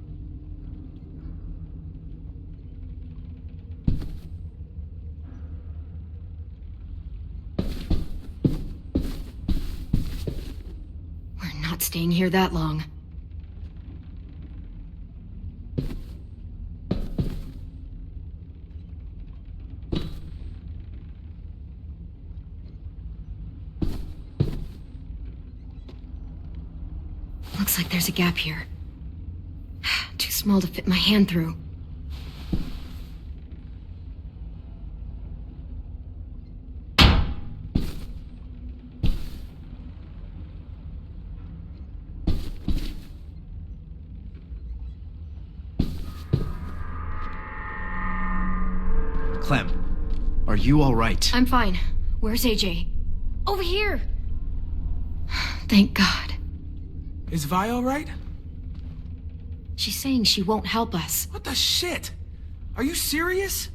Speaker 5: We're not staying here that long. Looks like there's a gap here. Too small to fit my hand through.
Speaker 8: Clem, are you all right?
Speaker 5: I'm fine. Where's AJ? Over here! Thank God.
Speaker 3: Is Vi all right?
Speaker 5: She's saying she won't help us.
Speaker 3: What the shit? Are you serious?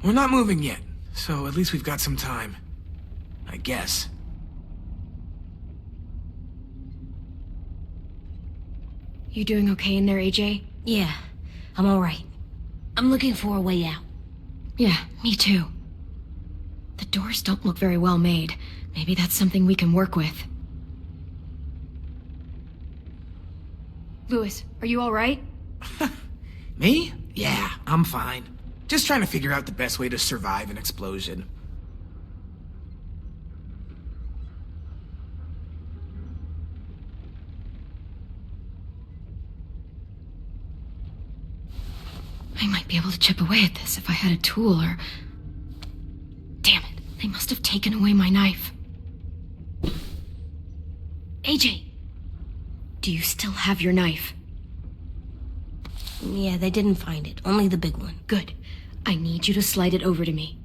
Speaker 3: We're not moving yet, so at least we've got some time. I guess.
Speaker 5: You doing okay in there, AJ?
Speaker 4: Yeah, I'm alright. I'm looking for a way out.
Speaker 5: Yeah, me too. The doors don't look very well made. Maybe that's something we can work with. Louis, are you all right?
Speaker 3: Me? Yeah, I'm fine. Just trying to figure out the best way to survive an explosion.
Speaker 5: I might be able to chip away at this if I had a tool or... Damn it, they must have taken away my knife. AJ! Do you still have your knife?
Speaker 4: Yeah, they didn't find it. Only the big one.
Speaker 5: Good. I need you to slide it over to me.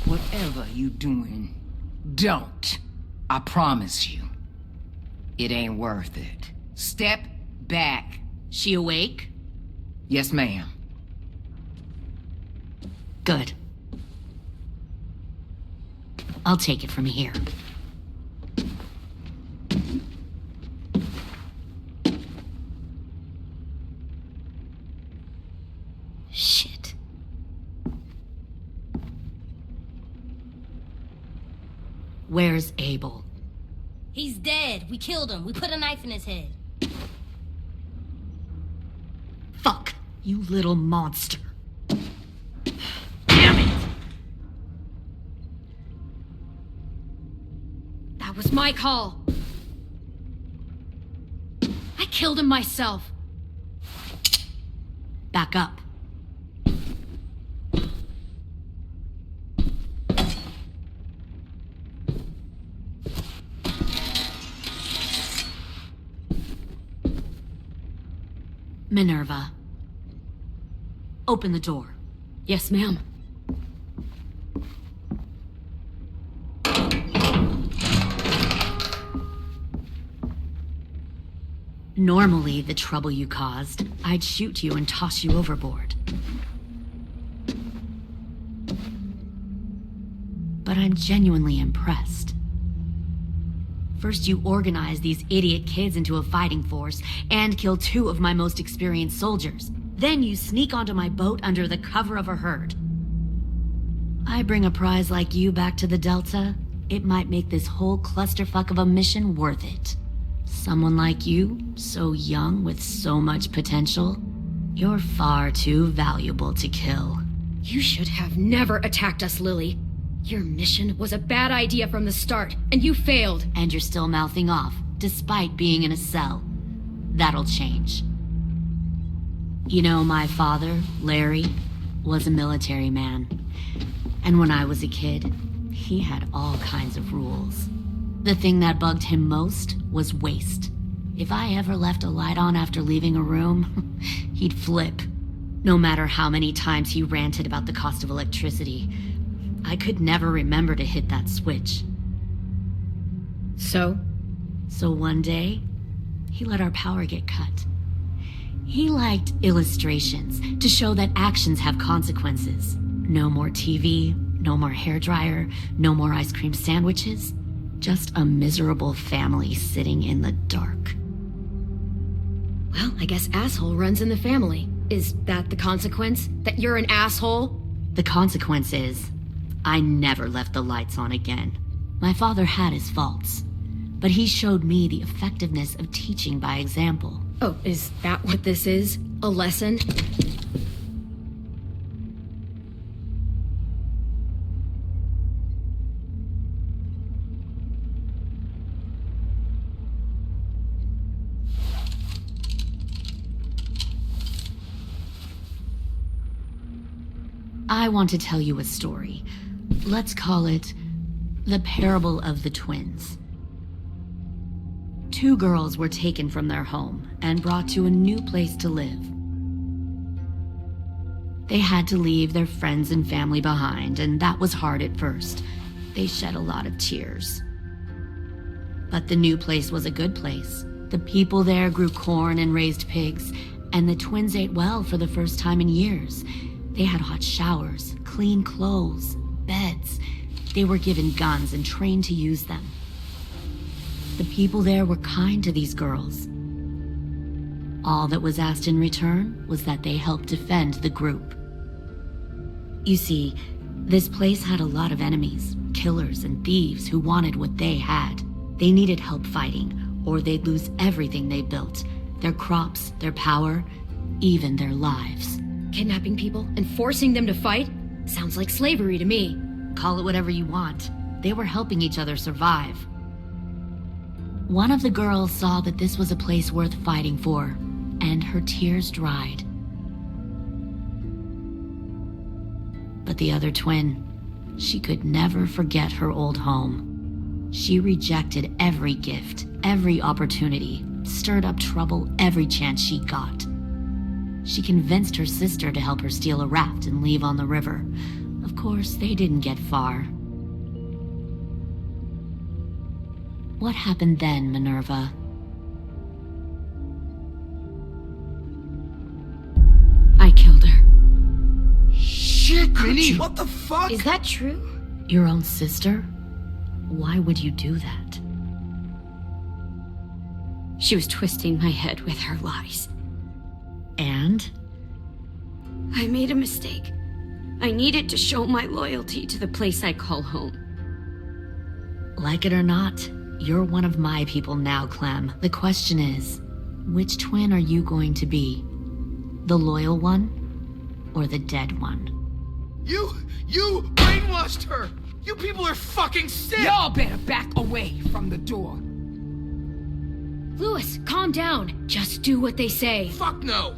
Speaker 2: Whatever you doing, don't. I promise you. It ain't worth it. Step back.
Speaker 14: She awake?
Speaker 2: Yes, ma'am.
Speaker 14: Good. I'll take it from here. Shit. Where's Abel?
Speaker 4: He's dead. We killed him. We put a knife in his head.
Speaker 14: Fuck, you little monster. Damn it!
Speaker 5: That was my call. I killed him myself.
Speaker 14: Back up. Minerva. Open the door.
Speaker 5: Yes, ma'am.
Speaker 14: Normally, the trouble you caused, I'd shoot you and toss you overboard. But I'm genuinely impressed. First, you organize these idiot kids into a fighting force and kill 2 of my most experienced soldiers. Then you sneak onto my boat under the cover of a herd. I bring a prize like you back to the Delta, it might make this whole clusterfuck of a mission worth it. Someone like you, so young with so much potential, you're far too valuable to kill.
Speaker 5: You should have never attacked us, Lily. Your mission was a bad idea from the start, and you failed.
Speaker 14: And you're still mouthing off, despite being in a cell. That'll change. You know, my father, Larry, was a military man. And when I was a kid, he had all kinds of rules. The thing that bugged him most was waste. If I ever left a light on after leaving a room, he'd flip. No matter how many times he ranted about the cost of electricity,
Speaker 9: I could never remember to hit that switch.
Speaker 1: So?
Speaker 9: So one day, he let our power get cut. He liked illustrations to show that actions have consequences. No more TV, no more hairdryer, no more ice cream sandwiches. Just a miserable family sitting in the dark.
Speaker 1: Well, I guess asshole runs in the family. Is that the consequence? That you're an asshole?
Speaker 9: The consequence is, I never left the lights on again. My father had his faults, but he showed me the effectiveness of teaching by example.
Speaker 1: Oh, is that what this is? A lesson?
Speaker 9: I want to tell you a story. Let's call it the parable of the twins. 2 girls were taken from their home and brought to a new place to live. They had to leave their friends and family behind, and that was hard at first. They shed a lot of tears. But the new place was a good place. The people there grew corn and raised pigs, and the twins ate well for the first time in years. They had hot showers, clean clothes, beds. They were given guns and trained to use them. The people there were kind to these girls. All that was asked in return was that they help defend the group. You see, this place had a lot of enemies, killers and thieves who wanted what they had. They needed help fighting, or they'd lose everything they built. Their crops, their power, even their lives.
Speaker 1: Kidnapping people and forcing them to fight? Sounds like slavery to me.
Speaker 9: Call it whatever you want. They were helping each other survive. One of the girls saw that this was a place worth fighting for, and her tears dried. But the other twin, she could never forget her old home. She rejected every gift, every opportunity, stirred up trouble every chance she got. She convinced her sister to help her steal a raft and leave on the river. Of course, they didn't get far. What happened then, Minerva?
Speaker 1: I killed her.
Speaker 3: Shit, Minnie, what the fuck?
Speaker 1: Is that true?
Speaker 9: Your own sister? Why would you do that?
Speaker 1: She was twisting my head with her lies.
Speaker 9: And?
Speaker 1: I made a mistake. I needed to show my loyalty to the place I call home.
Speaker 9: Like it or not, you're one of my people now, Clem. The question is, which twin are you going to be? The loyal one or the dead one?
Speaker 3: You brainwashed her! You people are fucking sick!
Speaker 2: Y'all better back away from the door.
Speaker 1: Lewis, calm down. Just do what they say.
Speaker 3: Fuck no!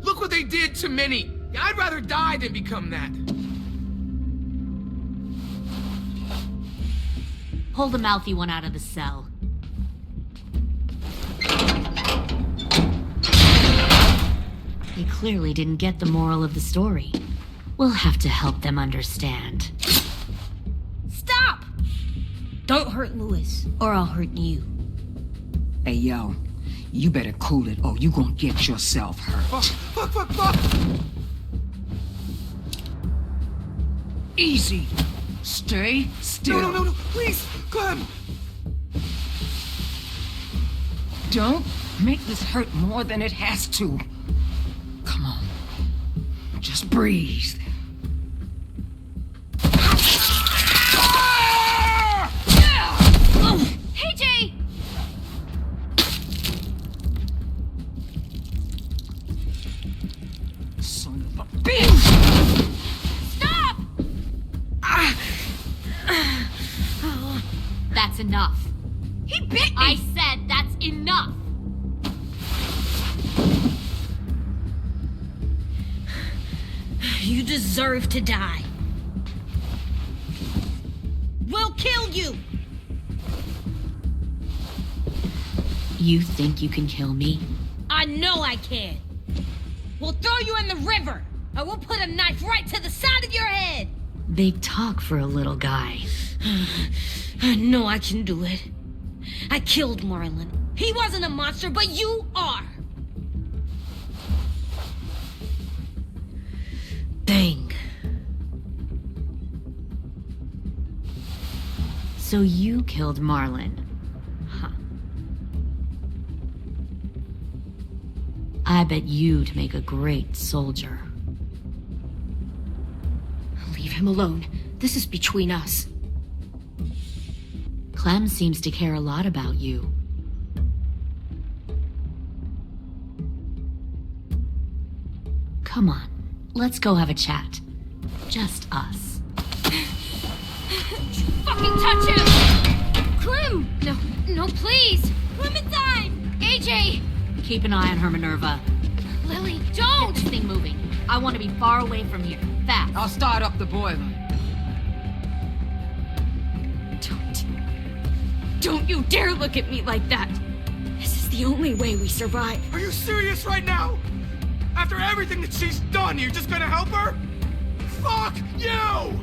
Speaker 3: Look what they did to Minnie! I'd rather die than become that.
Speaker 9: Pull the mouthy one out of the cell. They clearly didn't get the moral of the story. We'll have to help them understand.
Speaker 4: Stop! Don't hurt Lewis, or I'll hurt you.
Speaker 2: Hey, yo. You better cool it, or you gonna get yourself hurt.
Speaker 3: Fuck!
Speaker 2: Easy. Stay still.
Speaker 3: No, please, Clem!
Speaker 2: Don't make this hurt more than it has to. Come on. Just breathe.
Speaker 1: Hey, Jay!
Speaker 2: Son of a bitch!
Speaker 1: Stop!
Speaker 9: That's enough.
Speaker 1: He bit me!
Speaker 9: I said that's enough!
Speaker 4: You deserve to die. We'll kill you!
Speaker 9: You think you can kill me?
Speaker 4: I know I can. We'll throw you in the river, and we'll put a knife right to the side of your head.
Speaker 9: Big talk for a little guy.
Speaker 4: I know I can do it. I killed Marlon. He wasn't a monster, but you are. Dang.
Speaker 9: So you killed Marlon. Huh. I bet you'd make a great soldier.
Speaker 5: Leave him alone. This is between us.
Speaker 9: Clem seems to care a lot about you. Come on, let's go have a chat. Just us.
Speaker 5: Fucking touch him! Clem! No, please!
Speaker 14: Clementine!
Speaker 5: AJ!
Speaker 9: Keep an eye on her, Minerva.
Speaker 5: Lily, don't!
Speaker 9: Get this thing moving. I want to be far away from here. Fast.
Speaker 2: I'll start up the boiler.
Speaker 5: Don't you dare look at me like that! This is the only way we survive.
Speaker 3: Are you serious right now? After everything that she's done, you're just gonna help her? Fuck you!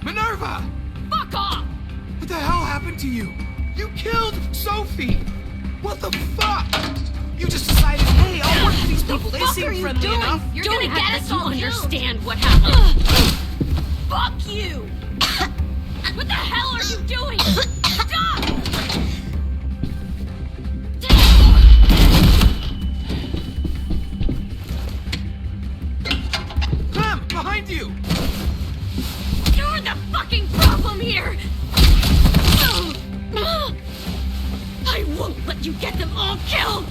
Speaker 3: Minerva!
Speaker 5: Fuck off!
Speaker 3: What the hell happened to you? You killed Sophie! What the fuck? You just decided, hey, I'll work with these people. They seem friendly enough.
Speaker 5: You're
Speaker 9: Don't
Speaker 5: gonna get
Speaker 9: let
Speaker 5: us
Speaker 9: you
Speaker 5: all
Speaker 9: understand
Speaker 5: killed.
Speaker 9: what happened.
Speaker 5: Fuck you! What the hell are you doing? Stop!
Speaker 3: Clem, behind you!
Speaker 5: You're the fucking problem here! I won't let you get them all killed!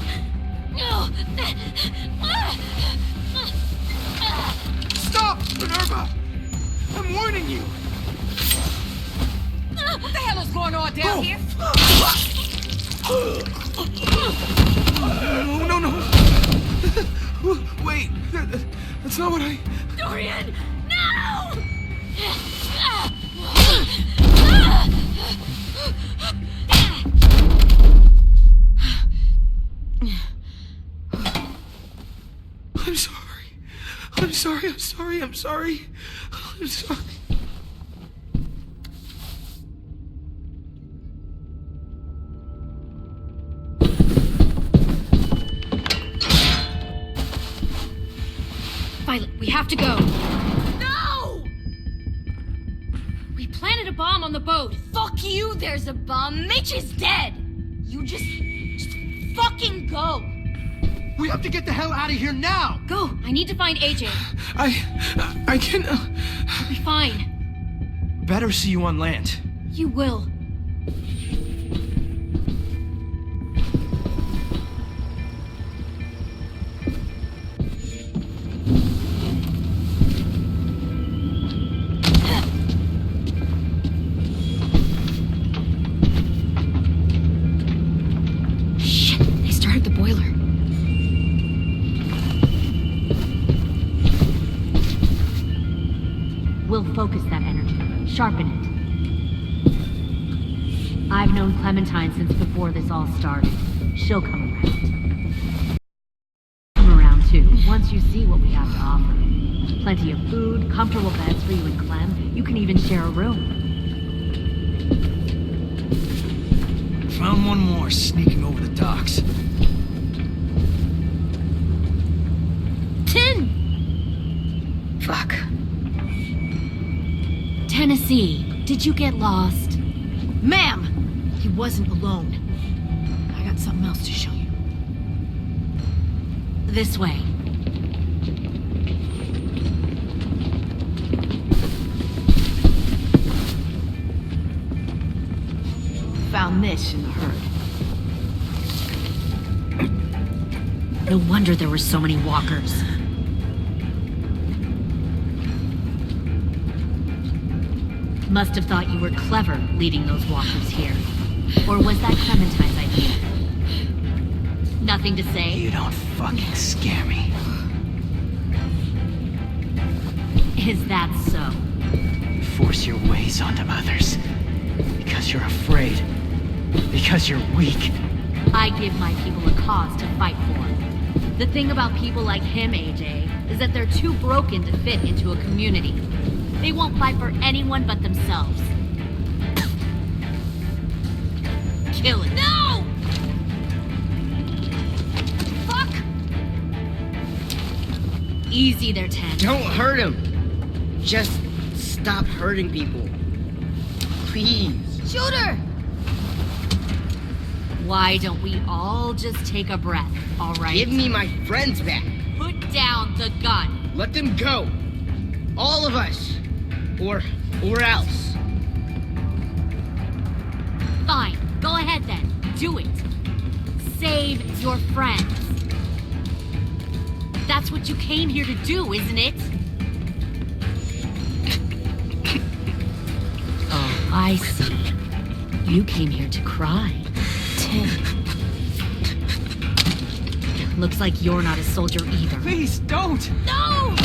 Speaker 3: Stop, Minerva! I'm warning you!
Speaker 2: What the hell is going on down here?
Speaker 3: No. Wait, that's not what I...
Speaker 5: Dorian, no! I'm sorry. Violet, we have to go.
Speaker 14: No!
Speaker 5: We planted a bomb on the boat.
Speaker 14: Fuck you, there's a bomb. Mitch is dead. You just fucking go.
Speaker 15: We have to get the hell out of here now!
Speaker 5: Go! I need to find AJ.
Speaker 3: I can...
Speaker 5: I'll be fine.
Speaker 15: Better see you on land.
Speaker 5: You will. Shit, they started the boiler.
Speaker 9: We'll focus that energy. Sharpen it. I've known Clementine since before this all started. She'll come around. Come around too, once you see what we have to offer. Plenty of food, comfortable beds for you and Clem. You can even share a room.
Speaker 15: Found one more sneaking over the docks.
Speaker 5: 10! Fuck.
Speaker 9: Tennessee, did you get lost?
Speaker 5: Ma'am! He wasn't alone. I got something else to show you.
Speaker 9: This way.
Speaker 5: Found this in the herd.
Speaker 9: No wonder there were so many walkers. Must have thought you were clever leading those walkers here. Or was that Clementine's idea? Nothing to say?
Speaker 8: You don't fucking scare me.
Speaker 9: Is that so?
Speaker 8: Force your ways onto others. Because you're afraid. Because you're weak.
Speaker 9: I give my people a cause to fight for.
Speaker 16: The thing about people like him, AJ, is that they're too broken to fit into a community. They won't fight for anyone but themselves. Kill it.
Speaker 14: No!
Speaker 16: Fuck! Easy there, 10.
Speaker 10: Don't hurt him. Just stop hurting people. Please.
Speaker 14: Shoot her!
Speaker 16: Why don't we all just take a breath, all right?
Speaker 10: Give me my friends back.
Speaker 16: Put down the gun.
Speaker 10: Let them go. All of us. Or else.
Speaker 16: Fine. Go ahead then. Do it. Save your friends. That's what you came here to do, isn't it? Oh, I see. You came here to cry.
Speaker 5: Tim.
Speaker 16: Looks like you're not a soldier either.
Speaker 8: Please, don't!
Speaker 14: No!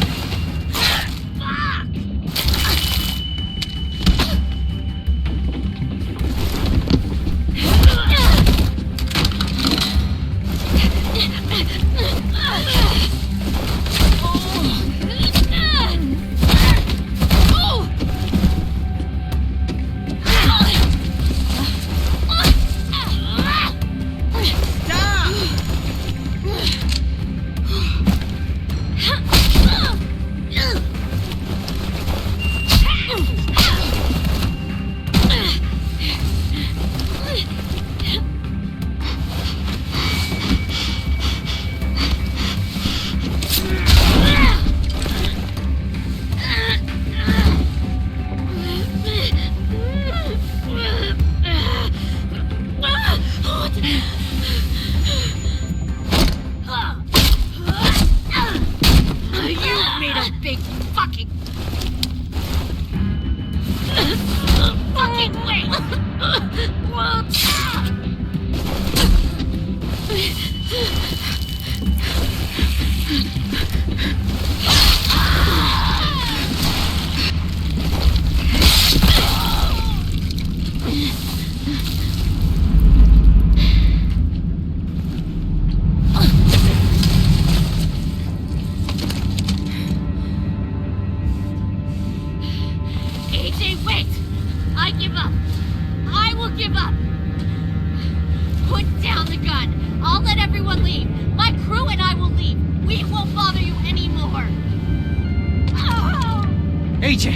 Speaker 8: AJ!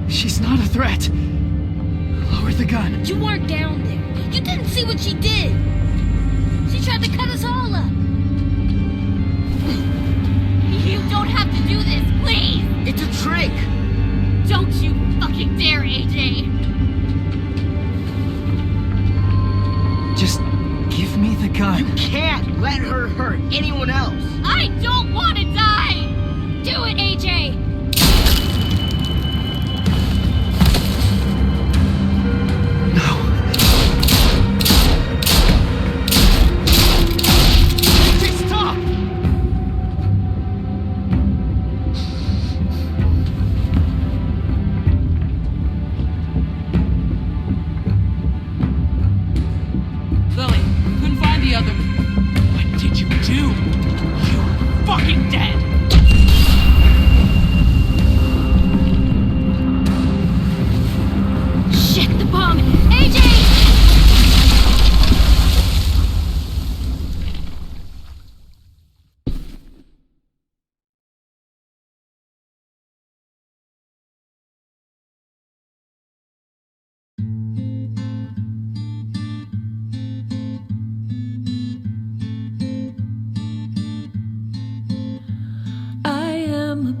Speaker 8: She's not a threat. Lower the gun.
Speaker 14: You weren't down there. You didn't see what she did. She tried to cut us all up.
Speaker 16: You don't have to do this, please!
Speaker 10: It's a trick!
Speaker 16: Don't you fucking dare, AJ!
Speaker 8: Just give me the gun.
Speaker 10: You can't let her hurt anyone else.
Speaker 16: I don't want to die!
Speaker 14: Do it, AJ!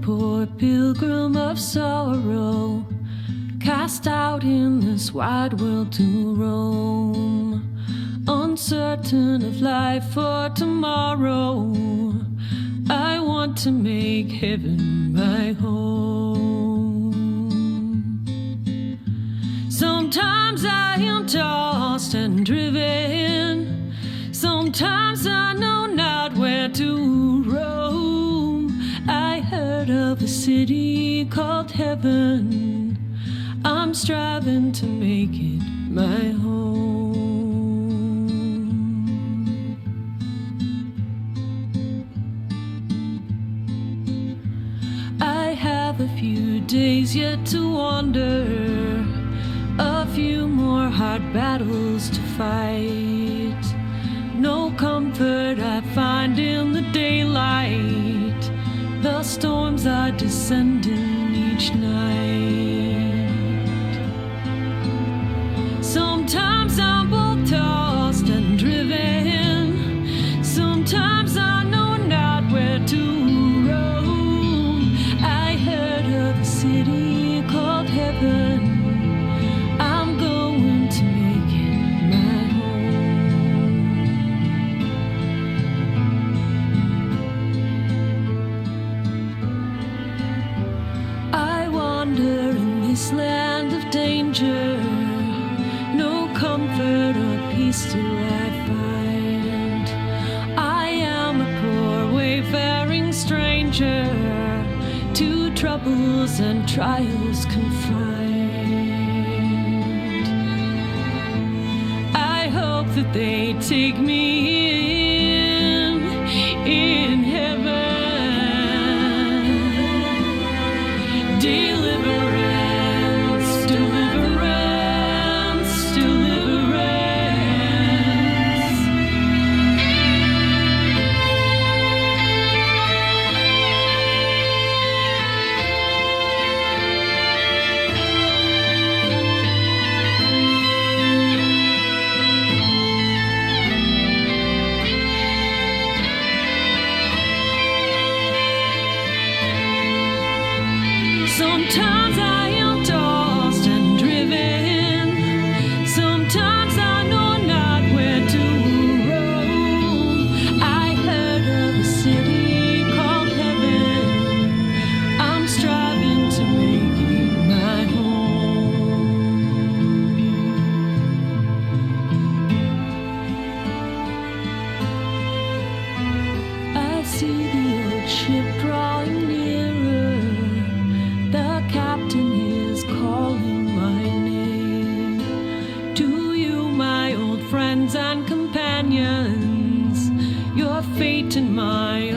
Speaker 7: Poor pilgrim of sorrow, cast out in this wide world to roam, uncertain of life for tomorrow. I want to make heaven my home. Sometimes I am tossed and driven, sometimes I know not where to roam. I heard of a city called heaven. I'm striving to make it my home. days yet to wander, a few more hard battles to fight. No comfort I find in the daylight. The storms are descending each night. Sometimes I'm both tossed and driven. Sometimes I know not where to roam. I heard of a city called heaven. I'm going to make it my home. I wander in this land of danger. No comfort or peace do I find. I am a poor wayfaring stranger, to troubles and trials confined. I hope that they take me in heaven. Deliverance, deliverance, deliverance. Sometimes I am tossed and driven. Sometimes I know not where to roam. I heard of a city called heaven. I'm striving to make it my home. I see the old ship drawing nearer. The captain is calling my name. To you, my old friends and companions, your fate and my